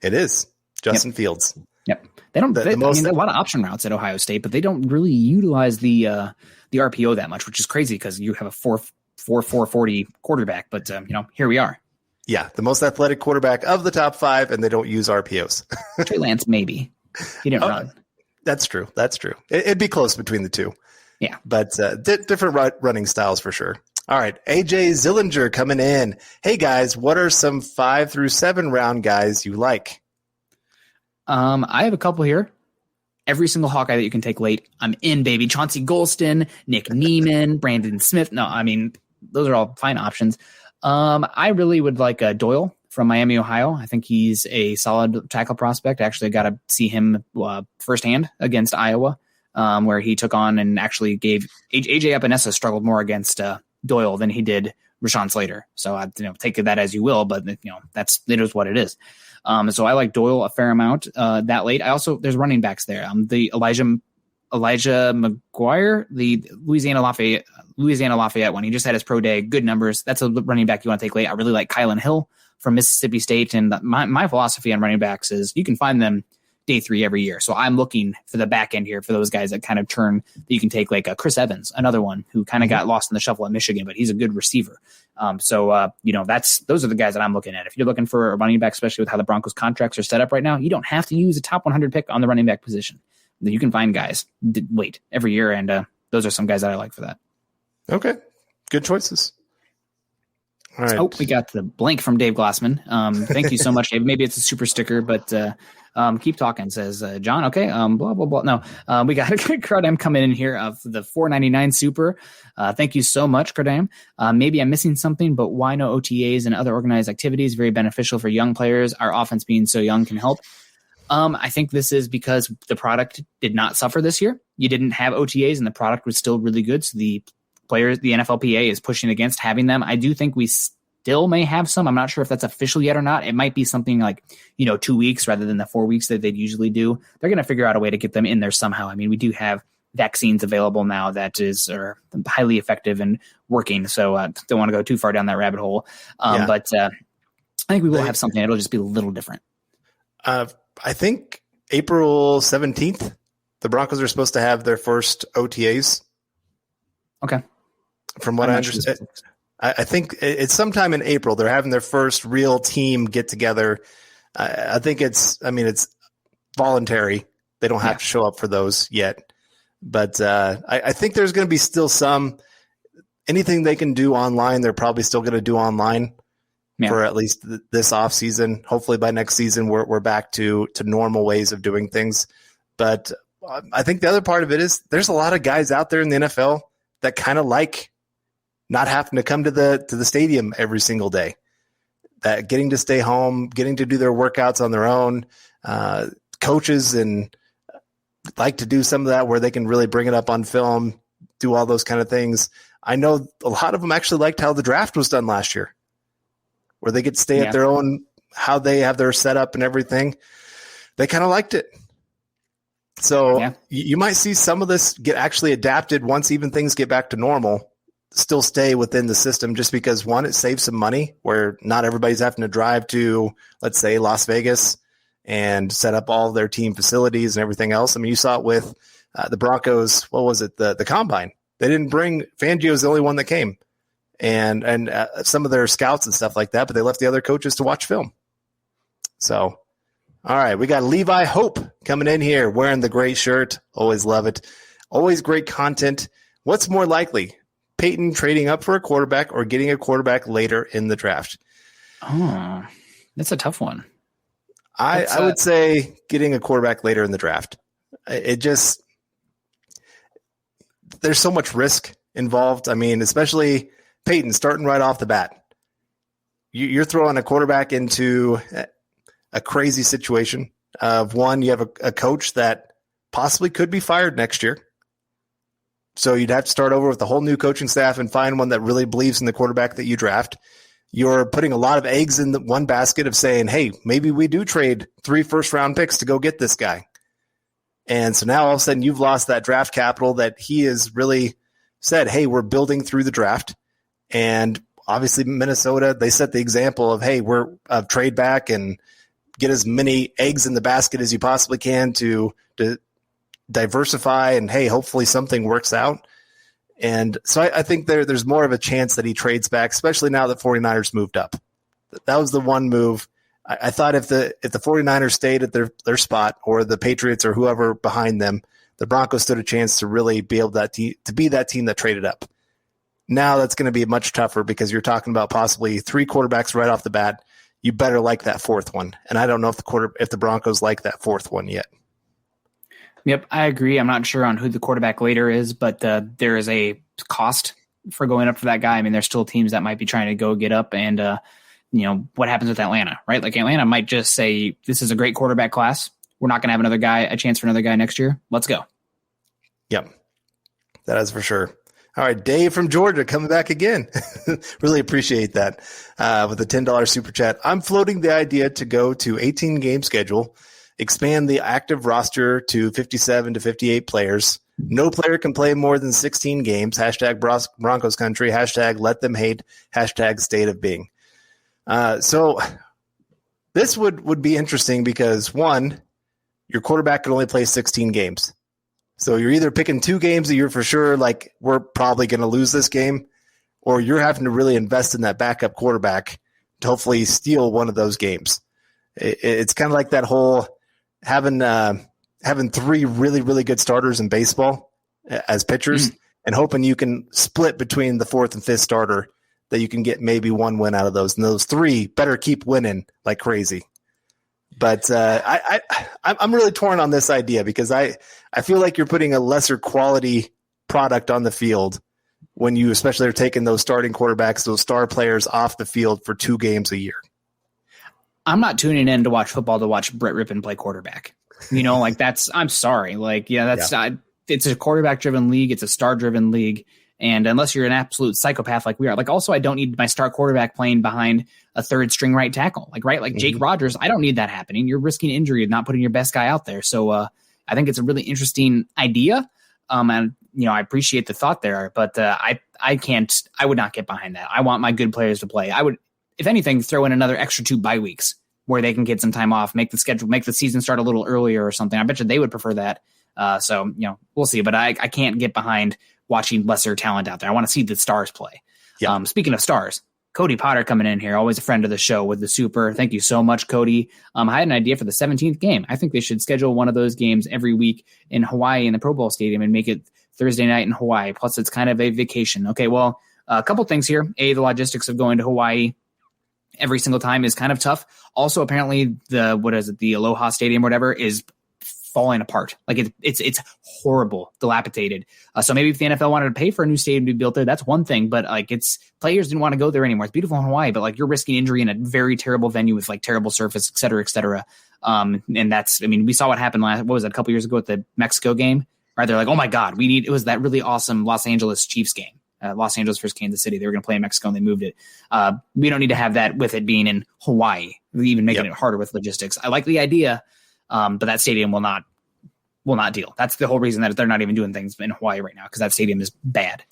[SPEAKER 3] It is Justin Fields.
[SPEAKER 2] Yep. They don't. There are a lot of option routes at Ohio State, but they don't really utilize the RPO that much, which is crazy because you have a 4.40 quarterback. But here we are.
[SPEAKER 3] Yeah, the most athletic quarterback of the top 5, and they don't use RPOs.
[SPEAKER 2] Trey Lance, maybe he didn't run.
[SPEAKER 3] That's true. It'd be close between the two.
[SPEAKER 2] Yeah,
[SPEAKER 3] but different running styles for sure. All right, AJ Zillinger coming in. Hey guys, what are some 5 through 7 round guys you like?
[SPEAKER 2] I have a couple here. Every single Hawkeye that you can take late, I'm in, baby. Chauncey Golston, Nick Neiman, Brandon Smith. No, I mean, those are all fine options. I really would like Doyle from Miami, Ohio. I think he's a solid tackle prospect. I actually got to see him firsthand against Iowa, where he took on and actually gave AJ Epinesa struggled more against Doyle than he did Rashawn Slater. So take that as you will, but it is what it is. So I like Doyle a fair amount that late. I also, there's running backs there. The Elijah McGuire, the Louisiana Lafayette one. He just had his pro day, good numbers. That's a running back you want to take late. I really like Kylan Hill from Mississippi State. And my philosophy on running backs is you can find them day 3 every year. So I'm looking for the back end here for those guys that kind of turn that you can take, like Chris Evans, another one who kind of got lost in the shuffle at Michigan, but he's a good receiver. Those are the guys that I'm looking at. If you're looking for a running back, especially with how the Broncos contracts are set up right now, you don't have to use a top 100 pick on the running back position. You can find guys wait every year. And those are some guys that I like for that. Okay. Good choices. All right. Oh, we got the blank from Dave Glassman. Thank you so much, Dave. Maybe it's a super sticker, but keep talking, says John. Okay. Blah, blah, blah. No, we got Cardam coming in here of the $4.99 super. Thank you so much, Cardam. Maybe I'm missing something, but why no OTAs and other organized activities? Very beneficial for young players. Our offense being so young can help. I think this is because the product did not suffer this year. You didn't have OTAs and the product was still really good. So the players, the NFLPA is pushing against having them. I do think we still may have some. I'm not sure if that's official yet or not. It might be something like, 2 weeks rather than the 4 weeks that they'd usually do. They're going to figure out a way to get them in there somehow. I mean, we do have vaccines available now that are highly effective and working. So don't want to go too far down that rabbit hole. But I think we will have something. It'll just be a little different. I think April 17th, the Broncos are supposed to have their first OTAs. Okay. From what I understand, I think it's sometime in April. They're having their first real team get together. I think it's voluntary. They don't have to show up for those yet. But I think there's going to be still anything they can do online, they're probably still going to do online for at least this off season. Hopefully by next season, we're back to normal ways of doing things. But I think the other part of it is there's a lot of guys out there in the NFL that kind of like not having to come to the stadium every single day, that getting to stay home, getting to do their workouts on their own. Coaches and like to do some of that where they can really bring it up on film, do all those kind of things. I know a lot of them actually liked how the draft was done last year, where they get to stay at their own, how they have their setup and everything. They kind of liked it. So you might see some of this get actually adapted once even things get back to normal, still stay within the system, just because, one, it saves some money where not everybody's having to drive to, let's say, Las Vegas and set up all their team facilities and everything else. I mean, you saw it with the Broncos. What was it? The Combine. They didn't bring Fangio's the only one that came, and some of their scouts and stuff like that, but they left the other coaches to watch film. So, all right, we got Levi Hope coming in here wearing the gray shirt. Always love it. Always great content. What's more likely, Paton trading up for a quarterback or getting a quarterback later in the draft? Oh, that's a tough one.
[SPEAKER 3] I would say getting a quarterback later in the draft. There's so much risk involved. I mean, especially Paton starting right off the bat. You're throwing a quarterback into a crazy situation of one, you have a coach that possibly could be fired next year. So you'd have to start over with a whole new coaching staff and find one that really believes in the quarterback that you draft. You're putting a lot of eggs in the one basket of saying, hey, maybe we do trade 3 first-round picks to go get this guy. And so now all of a sudden you've lost that draft capital that he has really said, hey, we're building through the draft. And obviously Minnesota, they set the example of, hey, we're trade back and get as many eggs in the basket as you possibly can to diversify, and hey, hopefully something works out. And so I think there's more of a chance that he trades back, especially now that 49ers moved up. That was the one move. I thought if the 49ers stayed at their spot, or the Patriots or whoever behind them, the Broncos stood a chance to really be able to be that team that traded up. Now that's going to be much tougher because you're talking about possibly 3 quarterbacks right off the bat. You better like that 4th one. And I don't know if the Broncos like that 4th one yet.
[SPEAKER 2] Yep, I agree. I'm not sure on who the quarterback later is, but there is a cost for going up for that guy. I mean, there's still teams that might be trying to go get up, and what happens with Atlanta, right? Like Atlanta might just say, this is a great quarterback class. We're not going to have a chance for another guy next year. Let's go.
[SPEAKER 3] Yep, that is for sure. All right, Dave from Georgia coming back again. Really appreciate that with a $10 super chat. I'm floating the idea to go to 18-game schedule, expand the active roster to 57 to 58 players. No player can play more than 16 games. Hashtag Broncos country. Hashtag let them hate. Hashtag state of being. So this would be interesting because, one, your quarterback can only play 16 games. So you're either picking 2 games that you're for sure like we're probably going to lose this game, or you're having to really invest in that backup quarterback to hopefully steal one of those games. It's kind of like that whole having 3 really, really good starters in baseball as pitchers and hoping you can split between the 4th and 5th starter, that you can get maybe 1 win out of those. And those 3 better keep winning like crazy. But I'm really torn on this idea because I feel like you're putting a lesser quality product on the field when you especially are taking those starting quarterbacks, those star players off the field for 2 games a year.
[SPEAKER 2] I'm not tuning in to watch football to watch Brett Rippon play quarterback. I'm sorry. It's a quarterback driven league. It's a star driven league. And unless you're an absolute psychopath like we are, also I don't need my star quarterback playing behind a 3rd string right tackle, Jake Rodgers. I don't need that happening. You're risking injury and not putting your best guy out there. So I think it's a really interesting idea. And I appreciate the thought there, but I would not get behind that. I want my good players to play. I would, if anything, throw in another extra 2 bye weeks where they can get some time off, make the season start a little earlier or something. I bet you they would prefer that. So we'll see, but I can't get behind watching lesser talent out there. I want to see the stars play. Yeah. Speaking of stars, Cody Potter coming in here, always a friend of the show with the super. Thank you so much, Cody. I had an idea for the 17th game. I think they should schedule one of those games every week in Hawaii in the Pro Bowl Stadium and make it Thursday night in Hawaii. Plus, it's kind of a vacation. Okay, well, a couple things here. The logistics of going to Hawaii every single time is kind of tough. Also, apparently, the Aloha Stadium or whatever is falling apart. It's horrible, dilapidated. So maybe if the NFL wanted to pay for a new stadium to be built there, that's one thing. But players didn't want to go there anymore. It's beautiful in Hawaii, but you're risking injury in a very terrible venue with terrible surface, et cetera, et cetera. And we saw what happened a couple years ago at the Mexico game. Right? They're like, oh my God, it was that really awesome Los Angeles Chiefs game. Los Angeles versus Kansas City. They were going to play in Mexico and they moved it. We don't need to have that with it being in Hawaii, even making it harder with logistics. I like the idea. But that stadium will not deal. That's the whole reason that they're not even doing things in Hawaii right now, because that stadium is bad.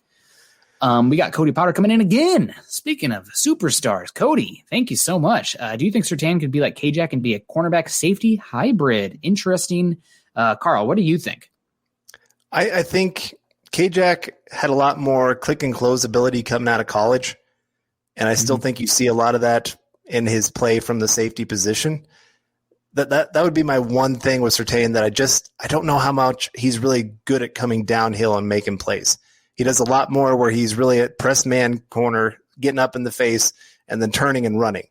[SPEAKER 2] We got Cody Potter coming in again. Speaking of superstars, Cody, thank you so much. Do you think Surtain could be like K-Jack and be a cornerback safety hybrid? Interesting. Carl, what do you think?
[SPEAKER 3] I think K-Jack had a lot more click and close ability coming out of college, and I still think you see a lot of that in his play from the safety position. That would be my one thing with Surtain, that I don't know how much he's really good at coming downhill and making plays. He does a lot more where he's really at press man corner, getting up in the face, and then turning and running,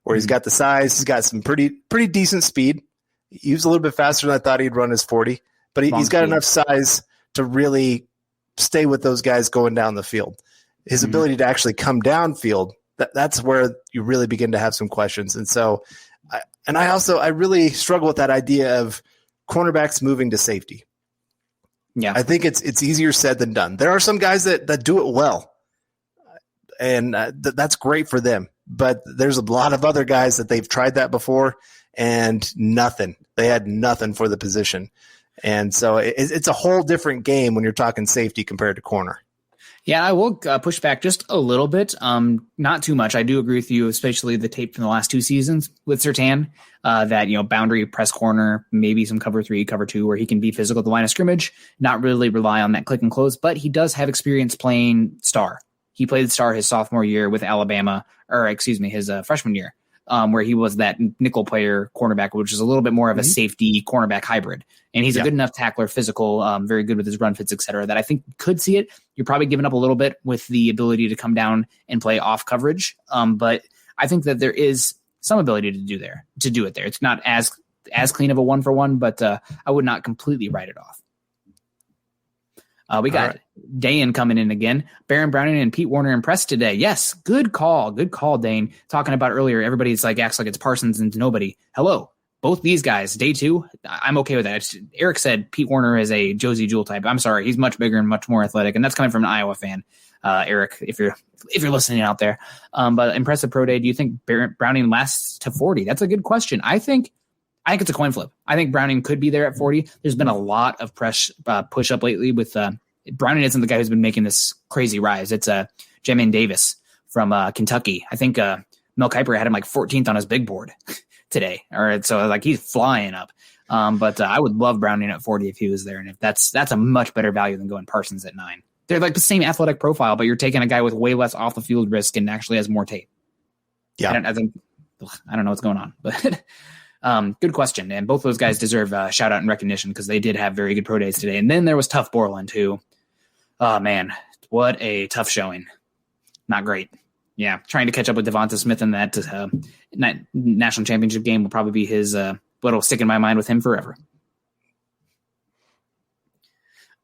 [SPEAKER 3] where he's got the size, he's got some pretty decent speed. He was a little bit faster than I thought he'd run his 40, but he's got enough size to really stay with those guys going down the field. His ability to actually come downfield, that's where you really begin to have some questions. And so I really struggle with that idea of cornerbacks moving to safety.
[SPEAKER 2] Yeah.
[SPEAKER 3] I think it's easier said than done. There are some guys that do it well, and that's great for them. But there's a lot of other guys that they've tried that before, and nothing. They had nothing for the position. And so it's a whole different game when you're talking safety compared to corner.
[SPEAKER 2] Yeah, I will push back just a little bit. Not too much. I do agree with you, especially the tape from the last 2 seasons with Surtain, that, boundary press corner, maybe some cover 3, cover 2, where he can be physical at the line of scrimmage, not really rely on that click and close, but he does have experience playing star. He played star his sophomore year with Alabama, his freshman year, where he was that nickel player cornerback, which is a little bit more of a safety cornerback hybrid. And he's a good enough tackler, physical, very good with his run fits, et cetera, that I think could see it. You're probably giving up a little bit with the ability to come down and play off coverage. But I think that there is some ability to do it there. It's not as clean of a 1-for-1, but I would not completely write it off. We got Dane coming in again. Baron Browning and Pete Werner impressed today. Yes, good call. Good call, Dane. Talking about earlier, everybody's acts like it's Parsons and nobody. Hello. Both these guys, day 2, I'm okay with that. Eric said Pete Werner is a Josie Jewell type. I'm sorry. He's much bigger and much more athletic, and that's coming from an Iowa fan, Eric, if you're listening out there. But impressive pro day. Do you think Browning lasts to 40? That's a good question. I think it's a coin flip. I think Browning could be there at 40. There's been a lot of push up lately with Browning isn't the guy who's been making this crazy rise. It's Jamin Davis from Kentucky. I think Mel Kiper had him 14th on his big board today. So he's flying up. But I would love Browning at 40 if he was there. And if that's a much better value than going Parsons at 9. They're the same athletic profile, but you're taking a guy with way less off the field risk and actually has more tape.
[SPEAKER 3] Yeah.
[SPEAKER 2] I don't know what's going on, but good question. And both those guys deserve a shout out and recognition because they did have very good pro days today. And then there was Tough Borland who, oh man, what a tough showing. Not great. Yeah, trying to catch up with Devonta Smith in that national championship game will probably be his what'll stick in my mind with him forever.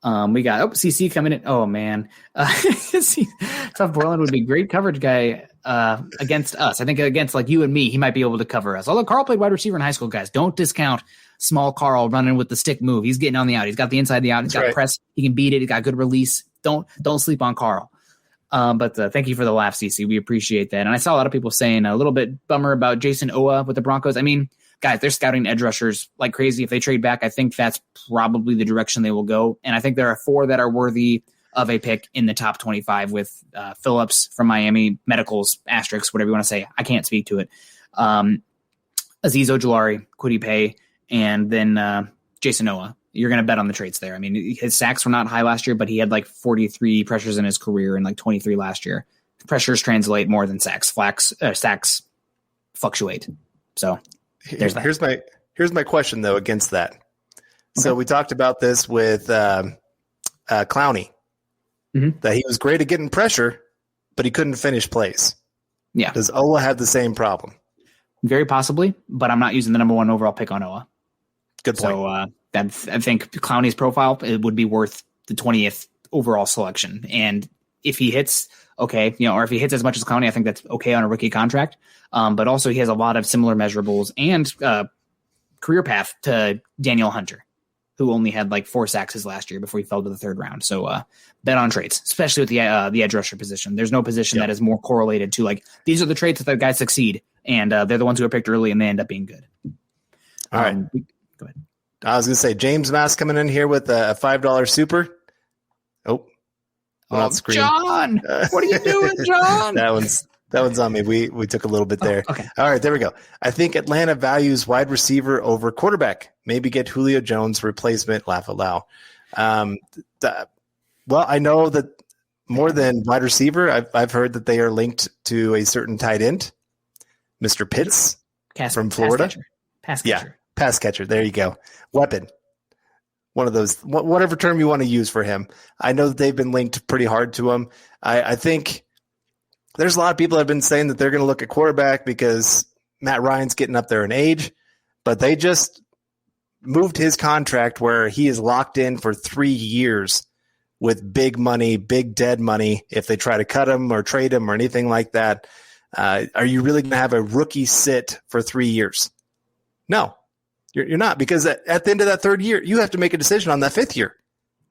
[SPEAKER 2] We got CC coming in. Oh man, Tough Borland would be great coverage guy against us. I think against you and me, he might be able to cover us. Although Carl played wide receiver in high school, guys. Don't discount small Carl running with the stick move. He's getting on the out. He's got the inside, the out. He's got press. He can beat it. He's got good release. Don't sleep on Carl. But thank you for the laugh, CC. We appreciate that. And I saw a lot of people saying a little bit bummer about Jason Owa with the Broncos. I mean, guys, they're scouting edge rushers like crazy. If they trade back, I think that's probably the direction they will go. And I think there are 4 that are worthy of a pick in the top 25 with Phillips from Miami, Medicals, asterisks, whatever you want to say. I can't speak to it. Azeez Ojulari, Kwity Paye, and then Jason Owa. You're going to bet on the traits there. I mean, his sacks were not high last year, but he had 43 pressures in his career and 23 last year. Pressures translate more than sacks. Sacks fluctuate. So there's that.
[SPEAKER 3] Here's my question though against that. Okay. So we talked about this with Clowney, that he was great at getting pressure, but he couldn't finish plays.
[SPEAKER 2] Yeah.
[SPEAKER 3] Does Owa have the same problem?
[SPEAKER 2] Very possibly, but I'm not using the number 1 overall pick on Owa.
[SPEAKER 3] Good point.
[SPEAKER 2] So I think Clowney's profile, it would be worth the 20th overall selection. And if he hits, okay, or if he hits as much as Clowney, I think that's okay on a rookie contract. But also he has a lot of similar measurables and career path to Daniel Hunter, who only had 4 sacks his last year before he fell to the 3rd round. So bet on traits, especially with the edge rusher position. There's no position that is more correlated to these are the traits that the guys succeed, and they're the ones who are picked early and they end up being good.
[SPEAKER 3] All right.
[SPEAKER 2] Go ahead.
[SPEAKER 3] I was going to say, James Mass coming in here with a $5 super. Oh, screen.
[SPEAKER 2] John, what are you doing, John?
[SPEAKER 3] That one's on me. We took a little bit there.
[SPEAKER 2] Okay.
[SPEAKER 3] All right, there we go. I think Atlanta values wide receiver over quarterback. Maybe get Julio Jones replacement. Laugh out loud. Well, I know that more than wide receiver, I've heard that they are linked to a certain tight end, Mr. Pitts from Florida.
[SPEAKER 2] Pass catcher.
[SPEAKER 3] Yeah. Pass catcher. There you go. Weapon. One of those, whatever term you want to use for him. I know that they've been linked pretty hard to him. I think there's a lot of people that have been saying that they're going to look at quarterback because Matt Ryan's getting up there in age, but they just moved his contract where he is locked in for 3 years with big money, big dead money if they try to cut him or trade him or anything like that. Are you really going to have a rookie sit for 3 years? No, you're not, because at the end of that third year, you have to make a decision on that fifth year.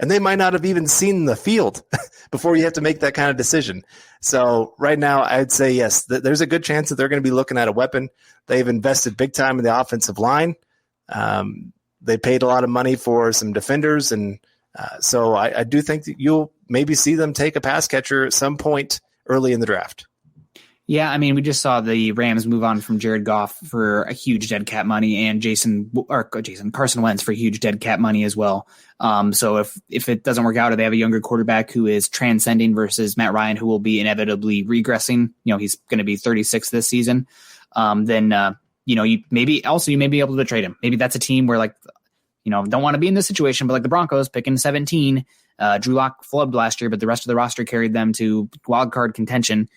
[SPEAKER 3] And they might not have even seen the field before you have to make that kind of decision. So right now, I'd say yes, there's a good chance that they're going to be looking at a weapon. They've invested big time in the offensive line. They paid a lot of money for some defenders. And so I do think that you'll maybe see them take a pass catcher at some point early in the draft.
[SPEAKER 2] Yeah, I mean, we just saw the Rams move on from Jared Goff for a huge dead cap money, and Carson Wentz for huge dead cap money as well. So if it doesn't work out, or they have a younger quarterback who is transcending versus Matt Ryan, who will be inevitably regressing, he's going to be 36 this season. Then you may be able to trade him. Maybe that's a team where don't want to be in this situation, but like the Broncos picking 17, Drew Lock flubbed last year, but the rest of the roster carried them to wild card contention.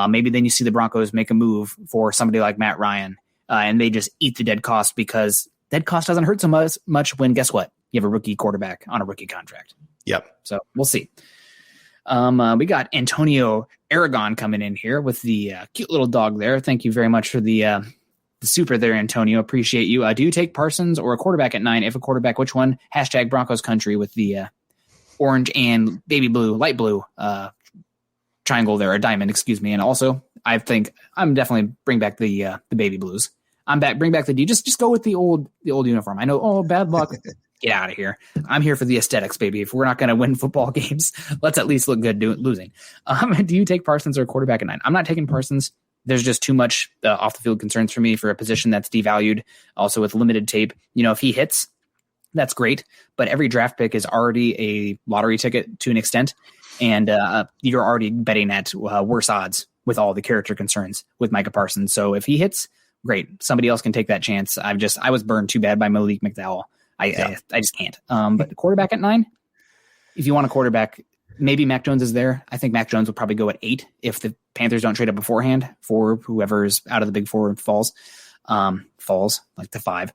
[SPEAKER 2] Maybe then you see the Broncos make a move for somebody like Matt Ryan, and they just eat the dead cost, because dead cost doesn't hurt so much when, guess what? You have a rookie quarterback on a rookie contract.
[SPEAKER 3] Yep.
[SPEAKER 2] So we'll see. We got Antonio Aragon coming in here with the cute little dog there. Thank you very much for the super there, Antonio. Appreciate you. Do you take Parsons or a quarterback at 9? If a quarterback, which one? Hashtag Broncos country with the orange and baby blue, light blue triangle there, a diamond, excuse me. And also, I think I'm definitely bring back the baby blues. Bring back the D. Just go with the old uniform. I know, bad luck. Get out of here. I'm here for the aesthetics, baby. If we're not going to win football games, let's at least look good losing. Do you take Parsons or a quarterback at 9? I'm not taking Parsons. There's just too much off the field concerns for me for a position that's devalued. Also with limited tape, if he hits, that's great. But every draft pick is already a lottery ticket to an extent. And you're already betting at worse odds with all the character concerns with Micah Parsons. So if he hits, great. Somebody else can take that chance. I was burned too bad by Malik McDowell. I just can't. But the quarterback at 9, if you want a quarterback, maybe Mac Jones is there. I think Mac Jones will probably go at 8 if the Panthers don't trade up beforehand for whoever's out of the big four and falls like to 5.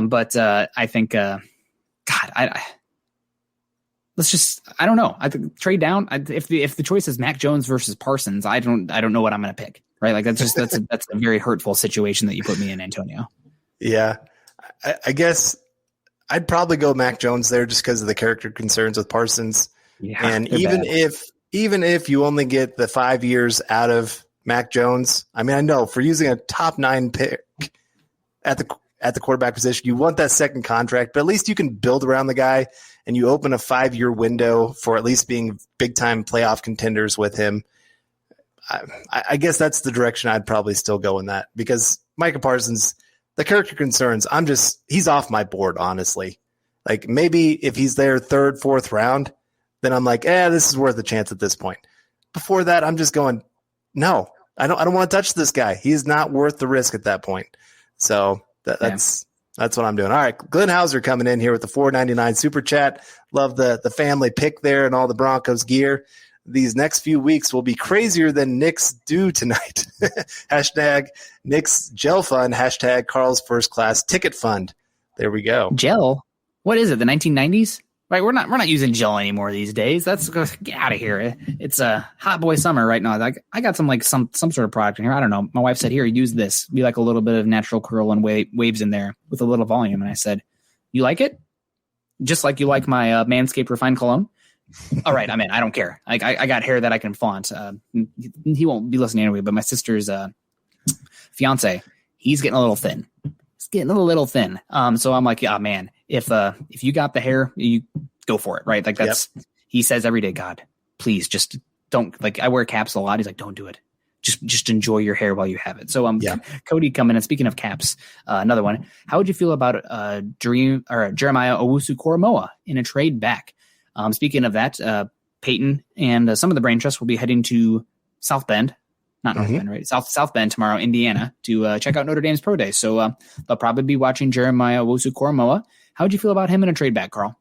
[SPEAKER 2] But I think, I don't know. I think trade down. If the choice is Mac Jones versus Parsons, I don't know what I'm going to pick. Right? Like that's a very hurtful situation that you put me in, Antonio.
[SPEAKER 3] Yeah, I guess I'd probably go Mac Jones there just because of the character concerns with Parsons. Yeah, and even if you only get the 5 years out of Mac Jones, I mean, I know for using a top 9 pick at the quarterback position, you want that second contract, but at least you can build around the guy. And you open a 5-year window for at least being big-time playoff contenders with him. I guess that's the direction I'd probably still go in that, because Micah Parsons, the character concerns, he's off my board, honestly. Like maybe if he's there 3rd, 4th round, then I'm like, this is worth a chance at this point. Before that, I'm just going, no, I don't want to touch this guy. He's not worth the risk at that point. So that's what I'm doing. All right, Glenn Hauser coming in here with the $4.99 super chat. Love the family pick there and all the Broncos gear. These next few weeks will be crazier than Knicks do tonight. Hashtag Knicks Gel Fund. Hashtag Carl's First Class Ticket Fund. There we go.
[SPEAKER 2] Gel? What is it? The 1990s? Right, we're not using gel anymore these days. Get out of here. It's a hot boy summer right now. Like I got some sort of product in here. I don't know. My wife said, "Here, use this. Be like a little bit of natural curl and waves in there with a little volume." And I said, "You like it? Just like you like my Manscaped Refined Cologne?" All right, I'm in. I don't care. I got hair that I can flaunt. He won't be listening anyway. But my sister's fiance, he's getting a little thin. So I'm like, yeah, man, if you got the hair, you go for it, right? Like that's, He says every day, God, please just don't, like I wear caps a lot. He's like, don't do it. Just enjoy your hair while you have it. So Cody coming in. Speaking of caps, another one. How would you feel about Jeremiah Owusu-Koramoah in a trade back? Speaking of that, Peyton and some of the brain trust will be heading to South Bend. Not North Bend, right? South Bend tomorrow, Indiana, to check out Notre Dame's Pro Day. So they'll probably be watching Jeremiah Owusu-Koramoah. How would you feel about him in a trade back, Carl?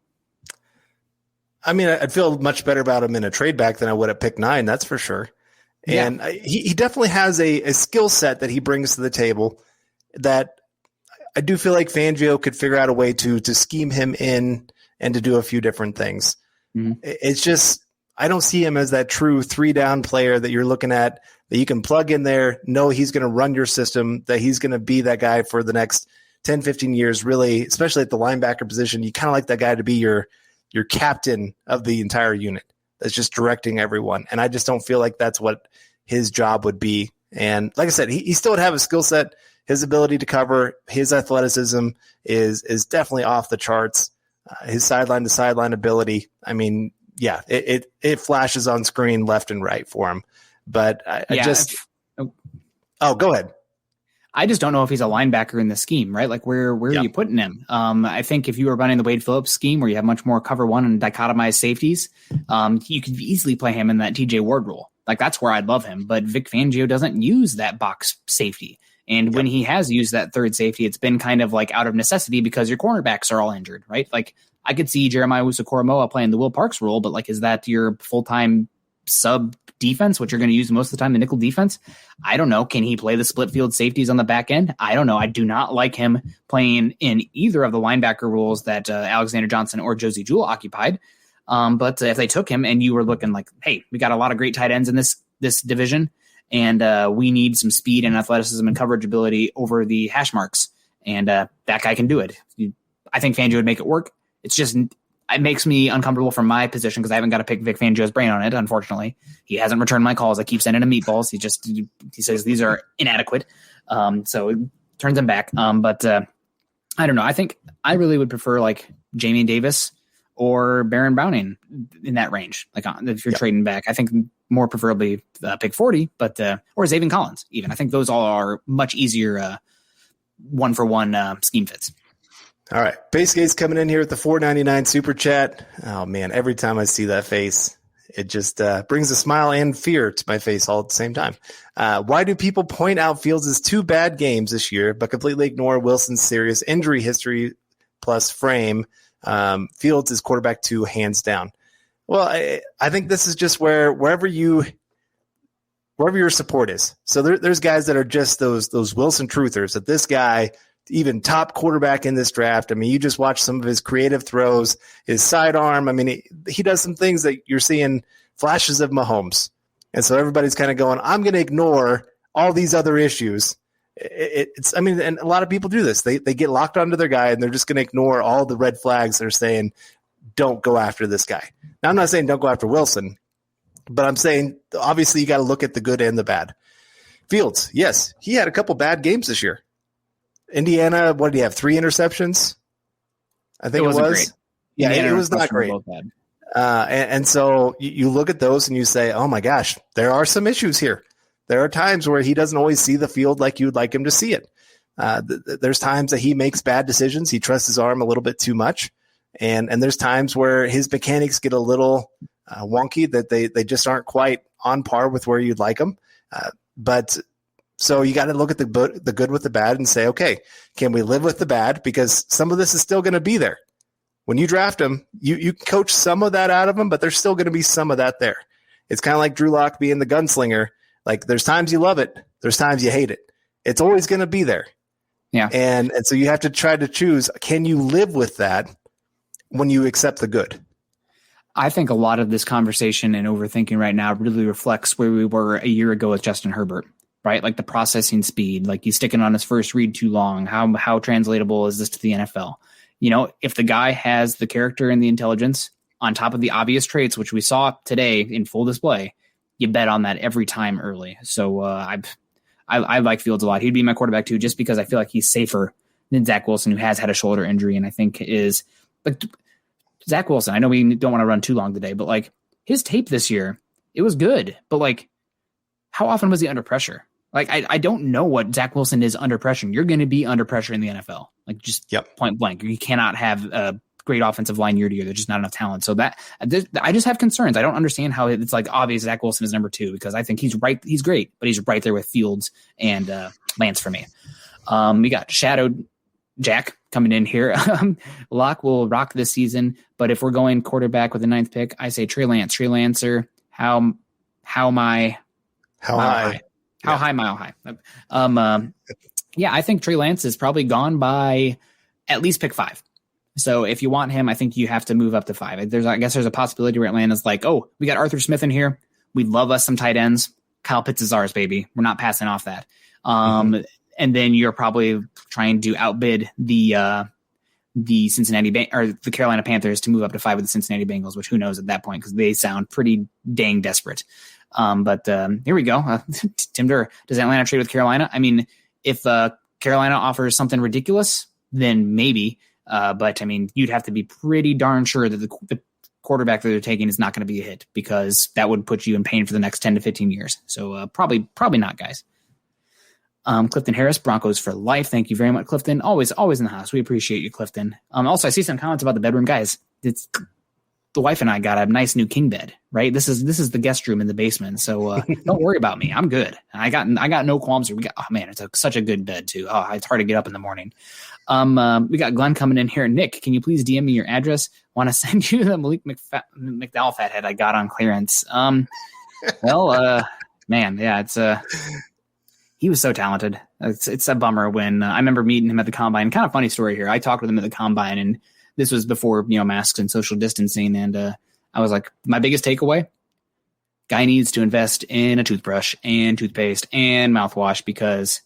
[SPEAKER 2] I
[SPEAKER 3] mean, I'd feel much better about him in a trade back than I would at pick 9, that's for sure. And he definitely has a skill set that he brings to the table that I do feel like Fangio could figure out a way to scheme him in and to do a few different things. Mm-hmm. It's just I don't see him as that true 3-down player that you're looking at, that you can plug in there, know he's going to run your system, that he's going to be that guy for the next 10, 15 years, really, especially at the linebacker position. You kind of like that guy to be your captain of the entire unit that's just directing everyone. And I just don't feel like that's what his job would be. And like I said, he still would have a skill set. His ability to cover, his athleticism is definitely off the charts. His sideline to sideline ability, I mean, yeah, it flashes on screen left and right for him. But go ahead.
[SPEAKER 2] I just don't know if he's a linebacker in the scheme, right? Like where are you putting him? I think if you were running the Wade Phillips scheme where you have much more cover one and dichotomized safeties, you could easily play him in that TJ Ward role. Like that's where I'd love him. But Vic Fangio doesn't use that box safety. And when he has used that third safety, it's been kind of like out of necessity because your cornerbacks are all injured, right? Like I could see Jeremiah Owusu-Koramoah playing the Will Parks role, but like, is that your full-time sub defense, what you're going to use most of the time, the nickel defense? I don't know. Can he play the split field safeties on the back end? I don't know. I do not like him playing in either of the linebacker roles that Alexander Johnson or Josie Jewell occupied. But if they took him and you were looking like, hey, we got a lot of great tight ends in this division, and we need some speed and athleticism and coverage ability over the hash marks, and that guy can do it. I think Fangio would make it work. It's just, it makes me uncomfortable from my position because I haven't got to pick Vic Fangio's brain on it. Unfortunately, he hasn't returned my calls. I keep sending him meatballs. He says these are inadequate. So it turns him back. But I don't know. I think I really would prefer like Jamie Davis or Baron Browning in that range. Like if you're trading back, I think more preferably pick 40, but or Zaven Collins even. I think those all are much easier 1-for-1 scheme fits.
[SPEAKER 3] All right. Base Gates coming in here with the $4.99 super chat. Oh man, every time I see that face, it just brings a smile and fear to my face all at the same time. Why do people point out Fields' 2 bad games this year, but completely ignore Wilson's serious injury history plus frame? Fields is quarterback 2 hands down. Well, I think this is just wherever your support is. So there's guys that are just those Wilson truthers, that this guy, even top quarterback in this draft. I mean, you just watch some of his creative throws, his sidearm. I mean, he does some things that you're seeing flashes of Mahomes. And so everybody's kind of going, I'm going to ignore all these other issues. And a lot of people do this. They get locked onto their guy and they're just going to ignore all the red flags that are saying, don't go after this guy. Now, I'm not saying don't go after Wilson, but I'm saying obviously you got to look at the good and the bad. Fields, yes, he had a couple bad games this year. Indiana, what did he have? 3 interceptions? I think it was. Great. Yeah, Indiana, it was not great. And so you look at those and you say, oh my gosh, there are some issues here. There are times where he doesn't always see the field like you'd like him to see it. There's times that he makes bad decisions. He trusts his arm a little bit too much. And there's times where his mechanics get a little wonky, that they just aren't quite on par with where you'd like them. But so you got to look at the good with the bad and say, okay, can we live with the bad? Because some of this is still going to be there. When you draft him, you coach some of that out of him, but there's still going to be some of that there. It's kind of like Drew Lock being the gunslinger. Like there's times you love it. There's times you hate it. It's always going to be there.
[SPEAKER 2] Yeah.
[SPEAKER 3] And so you have to try to choose, can you live with that when you accept the good?
[SPEAKER 2] I think a lot of this conversation and overthinking right now really reflects where we were a year ago with Justin Herbert, right? Like the processing speed, like he's sticking on his first read too long. How translatable is this to the NFL? You know, if the guy has the character and the intelligence on top of the obvious traits, which we saw today in full display, you bet on that every time early. So I like Fields a lot. He'd be my quarterback too, just because I feel like he's safer than Zach Wilson, who has had a shoulder injury. And I think is like Zach Wilson, I know we don't want to run too long today, but like his tape this year, it was good. But like, how often was he under pressure? Like, I don't know what Zach Wilson is under pressure. You're going to be under pressure in the NFL. Like just point blank. You cannot have a great offensive line year to year. There's just not enough talent. So that I just have concerns. I don't understand how it's like obvious Zach Wilson is number 2, because I think he's right. He's great, but he's right there with Fields and Lance for me. We got Shadowed Jack coming in here. Locke will rock this season, but if we're going quarterback with the 9th pick, I say Trey Lance. Trey Lancer, how high? Mile high. Yeah, I think Trey Lance is probably gone by at least pick 5. So if you want him, I think you have to move up to 5. I guess there's a possibility where Atlanta's like, oh, we got Arthur Smith in here. We'd love us some tight ends. Kyle Pitts is ours, baby. We're not passing off that. And then you're probably trying to outbid the Cincinnati or the Carolina Panthers to move up to 5 with the Cincinnati Bengals, which who knows at that point because they sound pretty dang desperate. But here we go. Tim Durr, does Atlanta trade with Carolina? I mean, if Carolina offers something ridiculous, then maybe. But I mean, you'd have to be pretty darn sure that the quarterback that they're taking is not going to be a hit because that would put you in pain for the next 10 to 15 years. So probably not, guys. Clifton Harris, Broncos for life. Thank you very much, Clifton. Always in the house. We appreciate you, Clifton. Also, I see some comments about the bedroom, guys. It's the wife and I got a nice new king bed, right? This is the guest room in the basement. So don't worry about me. I'm good. I got no qualms. It's such a good bed too. Oh, it's hard to get up in the morning. We got Glenn coming in here. Nick, can you please DM me your address? Want to send you the Malik McDowell fathead I got on clearance. He was so talented. It's a bummer when I remember meeting him at the combine. Kind of funny story here. I talked with him at the combine, and this was before masks and social distancing. And I was like, my biggest takeaway: guy needs to invest in a toothbrush and toothpaste and mouthwash because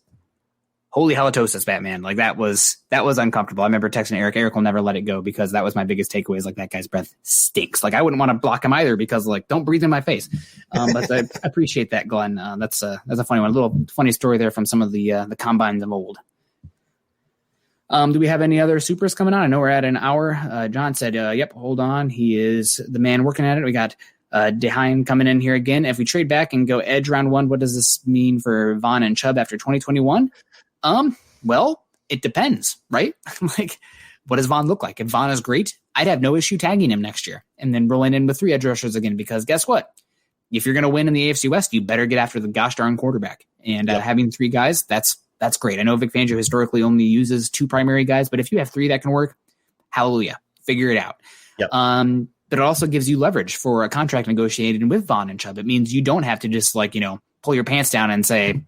[SPEAKER 2] holy halitosis, Batman! Like that was uncomfortable. I remember texting Eric. Eric will never let it go because that was my biggest takeaway. Is like that guy's breath stinks. Like I wouldn't want to block him either because like don't breathe in my face. But I appreciate that, Glenn. That's a funny one. A little funny story there from some of the combines of old. Do we have any other supers coming on? I know we're at an hour. John said, "Yep, hold on. He is the man working at it." We got Dehaim coming in here again. If we trade back and go edge round 1, what does this mean for Vaughn and Chubb after 2021? Well, it depends, right? Like, what does Vaughn look like? If Vaughn is great, I'd have no issue tagging him next year and then rolling in with 3 edge rushers again, because guess what? If you're going to win in the AFC West, you better get after the gosh darn quarterback. And having 3 guys, that's great. I know Vic Fangio historically only uses 2 primary guys, but if you have 3 that can work, hallelujah, figure it out. Yep. But it also gives you leverage for a contract negotiated with Vaughn and Chubb. It means you don't have to just pull your pants down and say,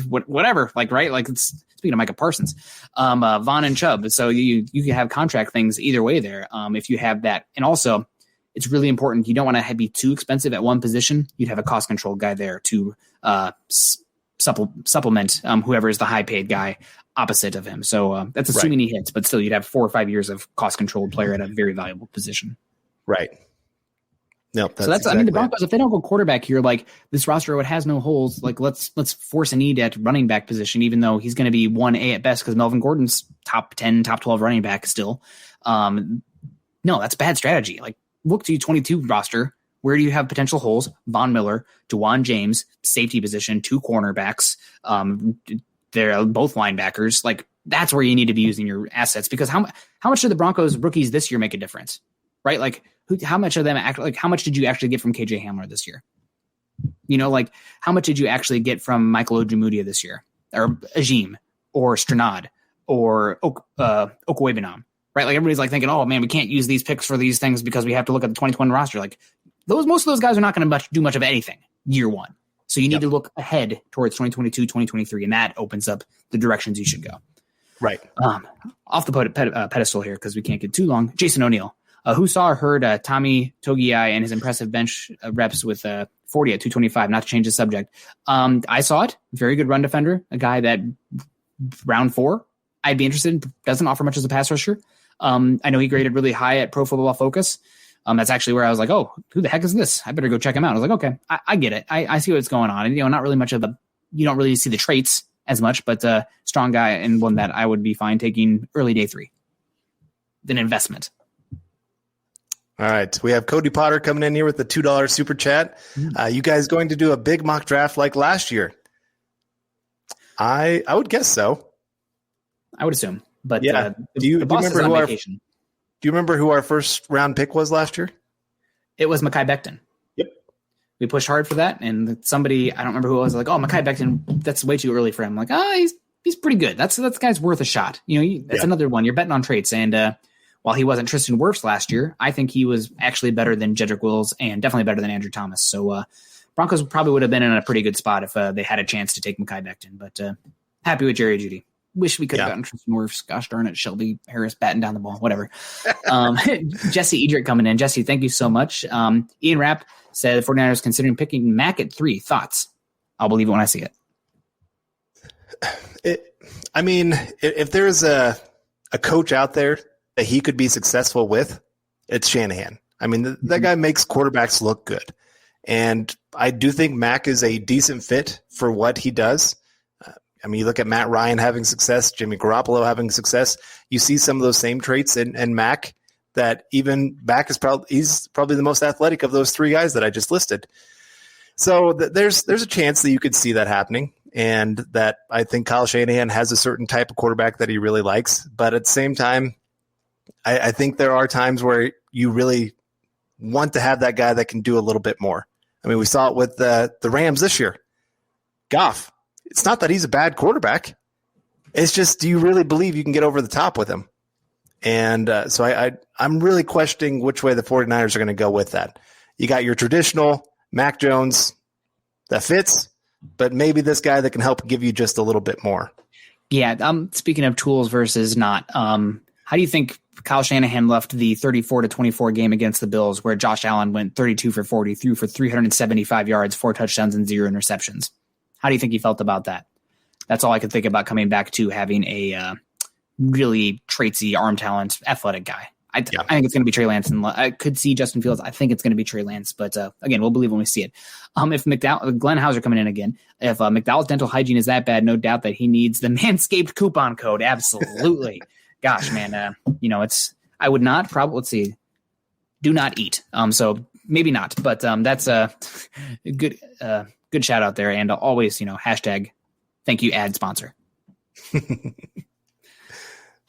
[SPEAKER 2] whatever, right? Like it's speaking of Micah Parsons, Vaughn and Chubb. So you can have contract things either way there. If you have that. And also it's really important. You don't want to be too expensive at one position. You'd have a cost control guy there to supplement whoever is the high paid guy opposite of him. So that's assuming he hits, but still you'd have 4 or 5 years of cost controlled player at a very valuable position.
[SPEAKER 3] Right. No,
[SPEAKER 2] so that's exactly the Broncos, if they don't go quarterback here, like this roster, it has no holes. Like let's force a need at running back position, even though he's going to be 1A at best because Melvin Gordon's top 10, top 12 running back still. No, that's bad strategy. Like look to 22 roster. Where do you have potential holes? Von Miller, DeJuan James, safety position, 2 cornerbacks. They're both linebackers. Like that's where you need to be using your assets because how much do the Broncos rookies this year make a difference? Right? Like how much of them how much did you actually get from KJ Hamler this year? Like how much did you actually get from Michael Ojemudia this year or Ajim or Stranad or Okwuegbunam? Right? Like everybody's like thinking, oh man, we can't use these picks for these things because we have to look at the 2021 roster. Like most of those guys are not going to do much of anything year one. So you need to look ahead towards 2022, 2023, and that opens up the directions you should go.
[SPEAKER 3] Right.
[SPEAKER 2] Off the pedestal here because we can't get too long. Jason O'Neill. Who saw or heard Tommy Togiai and his impressive bench reps with 40 at 225, not to change the subject. I saw it. Very good run defender. A guy that round 4, I'd be interested in. Doesn't offer much as a pass rusher. I know he graded really high at Pro Football Focus. That's actually where I was like, oh, who the heck is this? I better go check him out. I was like, okay, I get it. I see what's going on. And, not really much of you don't really see the traits as much, but strong guy and one that I would be fine taking early day 3. An investment.
[SPEAKER 3] All right. We have Cody Potter coming in here with the $2 super chat. You guys going to do a big mock draft like last year? I would guess so.
[SPEAKER 2] I would assume. But
[SPEAKER 3] yeah. Do you remember who our first round pick was last year?
[SPEAKER 2] It was Mekhi Becton.
[SPEAKER 3] Yep.
[SPEAKER 2] We pushed hard for that. And somebody, I don't remember who it was, like, oh, Mekhi Becton, that's way too early for him. I'm like, he's pretty good. That guy's worth a shot. That's another one. You're betting on traits. And while he wasn't Tristan Wirfs last year, I think he was actually better than Jedrick Wills and definitely better than Andrew Thomas. So Broncos probably would have been in a pretty good spot if they had a chance to take Mekhi Becton. But happy with Jerry Jeudy. Wish we could have gotten Tristan Wirfs. Gosh darn it, Shelby Harris batting down the ball. Whatever. Jesse Edrick coming in. Jesse, thank you so much. Ian Rapp said the 49ers considering picking Mac at 3. Thoughts? I'll believe it when I see it.
[SPEAKER 3] If there's a coach out there that he could be successful with, it's Shanahan. That guy makes quarterbacks look good. And I do think Mac is a decent fit for what he does. You look at Matt Ryan having success, Jimmy Garoppolo having success. You see some of those same traits in Mac that even Mac he's probably the most athletic of those 3 guys that I just listed. So there's a chance that you could see that happening, and that I think Kyle Shanahan has a certain type of quarterback that he really likes. But at the same time, I think there are times where you really want to have that guy that can do a little bit more. We saw it with the Rams this year. Goff. It's not that he's a bad quarterback. It's just, do you really believe you can get over the top with him? And so I'm really questioning which way the 49ers are going to go with that. You got your traditional Mac Jones that fits, but maybe this guy that can help give you just a little bit more.
[SPEAKER 2] Yeah, speaking of tools versus not, how do you think Kyle Shanahan left the 34-24 game against the Bills, where Josh Allen went 32 for 40, threw for 375 yards, 4 touchdowns, and 0 interceptions? How do you think he felt about that? That's all I could think about coming back to having a really traitsy, arm talent, athletic guy. I think it's going to be Trey Lance, and I could see Justin Fields. I think it's going to be Trey Lance, but again, we'll believe when we see it. If Glenn Hauser coming in again, if McDowell's dental hygiene is that bad, no doubt that he needs the Manscaped coupon code. Absolutely. Gosh, man, I would not probably, let's see, do not eat. So maybe not, but that's a good shout out there. And always, hashtag thank you ad sponsor.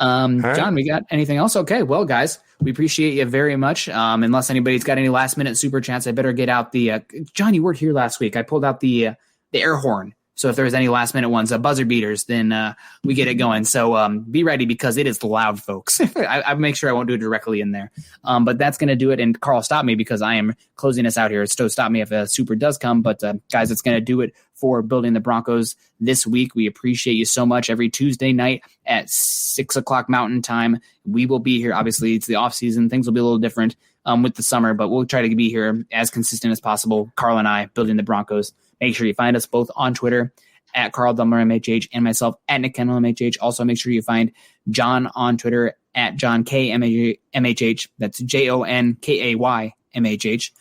[SPEAKER 2] Right. John, we got anything else? Okay. Well, guys, we appreciate you very much. Unless anybody's got any last minute super chats, I better get out the, John, you weren't here last week. I pulled out the air horn. So if there's any last minute ones, buzzer beaters, then we get it going. So be ready, because it is loud, folks. I make sure I won't do it directly in there. But that's going to do it. And Carl, stop me, because I am closing us out here. So stop me if a super does come. But guys, it's going to do it for Building the Broncos this week. We appreciate you so much. Every Tuesday night at 6:00 Mountain Time, we will be here. Obviously, it's the off season. Things will be a little different with the summer, but we'll try to be here as consistent as possible. Carl and I, Building the Broncos. Make sure you find us both on Twitter at Carl Dumler MHH and myself at Nick Kendell MHH. Also, make sure you find John on Twitter at John K MHH. That's JONKAY MHH.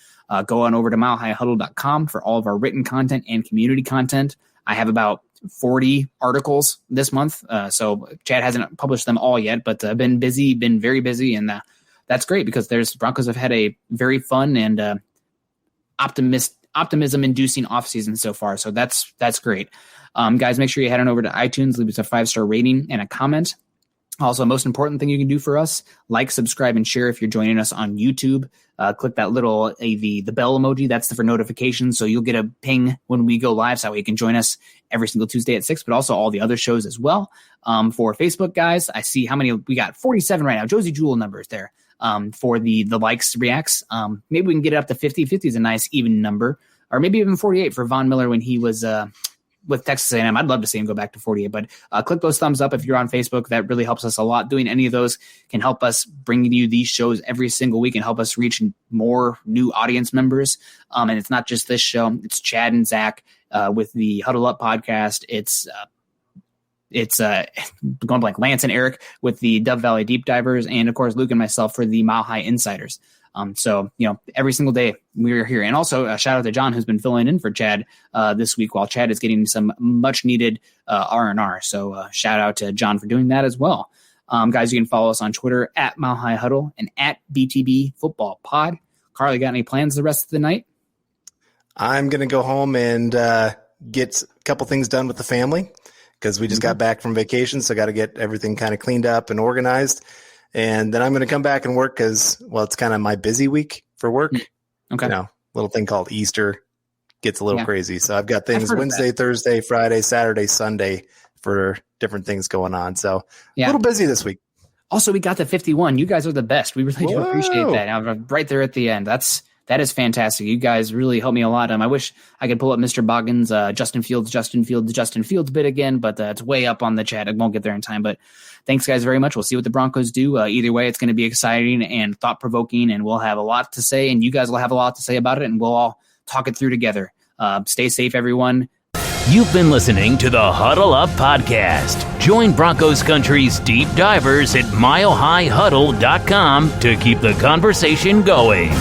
[SPEAKER 2] Go on over to milehighhuddle.com for all of our written content and community content. I have about 40 articles this month. So Chad hasn't published them all yet, but been very busy. And that's great, because Broncos have had a very fun and optimism-inducing offseason so far. So that's great. Guys, make sure you head on over to iTunes, leave us a 5-star rating and a comment. Also, most important thing you can do for us, like, subscribe, and share if you're joining us on YouTube. Click that little the bell emoji. That's for notifications, so you'll get a ping when we go live, so that way you can join us every single Tuesday at 6, but also all the other shows as well. For Facebook, guys, I see how many we got. 47 right now. Josie Jewell numbers there for the likes, reacts. Maybe we can get it up to 50. 50 is a nice even number, or maybe even 48 for Von Miller when he was with Texas A&M. I'd love to see him go back to 48, but click those thumbs up if you're on Facebook. That really helps us a lot. Doing any of those can help us bring you these shows every single week and help us reach more new audience members. And it's not just this show. It's Chad and Zach with the Huddle Up podcast. It's going blank, Lance and Eric with the Dove Valley Deep Divers, and of course Luke and myself for the Mile High Insiders. So every single day we're here. And also a shout out to John, who's been filling in for Chad this week while Chad is getting some much needed R&R. So shout out to John for doing that as well. Guys, you can follow us on Twitter at Mile High Huddle and at BTB Football Pod. Carl, you got any plans the rest of the night?
[SPEAKER 3] I'm going to go home and get a couple things done with the family, because we just got back from vacation. So I got to get everything kind of cleaned up and organized. And then I'm going to come back and work because, it's kind of my busy week for work.
[SPEAKER 2] Okay.
[SPEAKER 3] Little thing called Easter gets a little crazy. So I've got things Wednesday, Thursday, Friday, Saturday, Sunday for different things going on. So a little busy this week. Also,
[SPEAKER 2] we got to 51. You guys are the best. We really do appreciate that. Right there at the end. That's that is fantastic. You guys really helped me a lot. I wish I could pull up Mr. Boggins' Justin Fields bit again, but it's way up on the chat. I won't get there in time, but thanks guys very much. We'll see what the Broncos do. Either way, it's going to be exciting and thought-provoking, and we'll have a lot to say, and you guys will have a lot to say about it, and we'll all talk it through together. Stay safe, everyone.
[SPEAKER 1] You've been listening to the Huddle Up Podcast. Join Broncos Country's deep divers at milehighhuddle.com to keep the conversation going.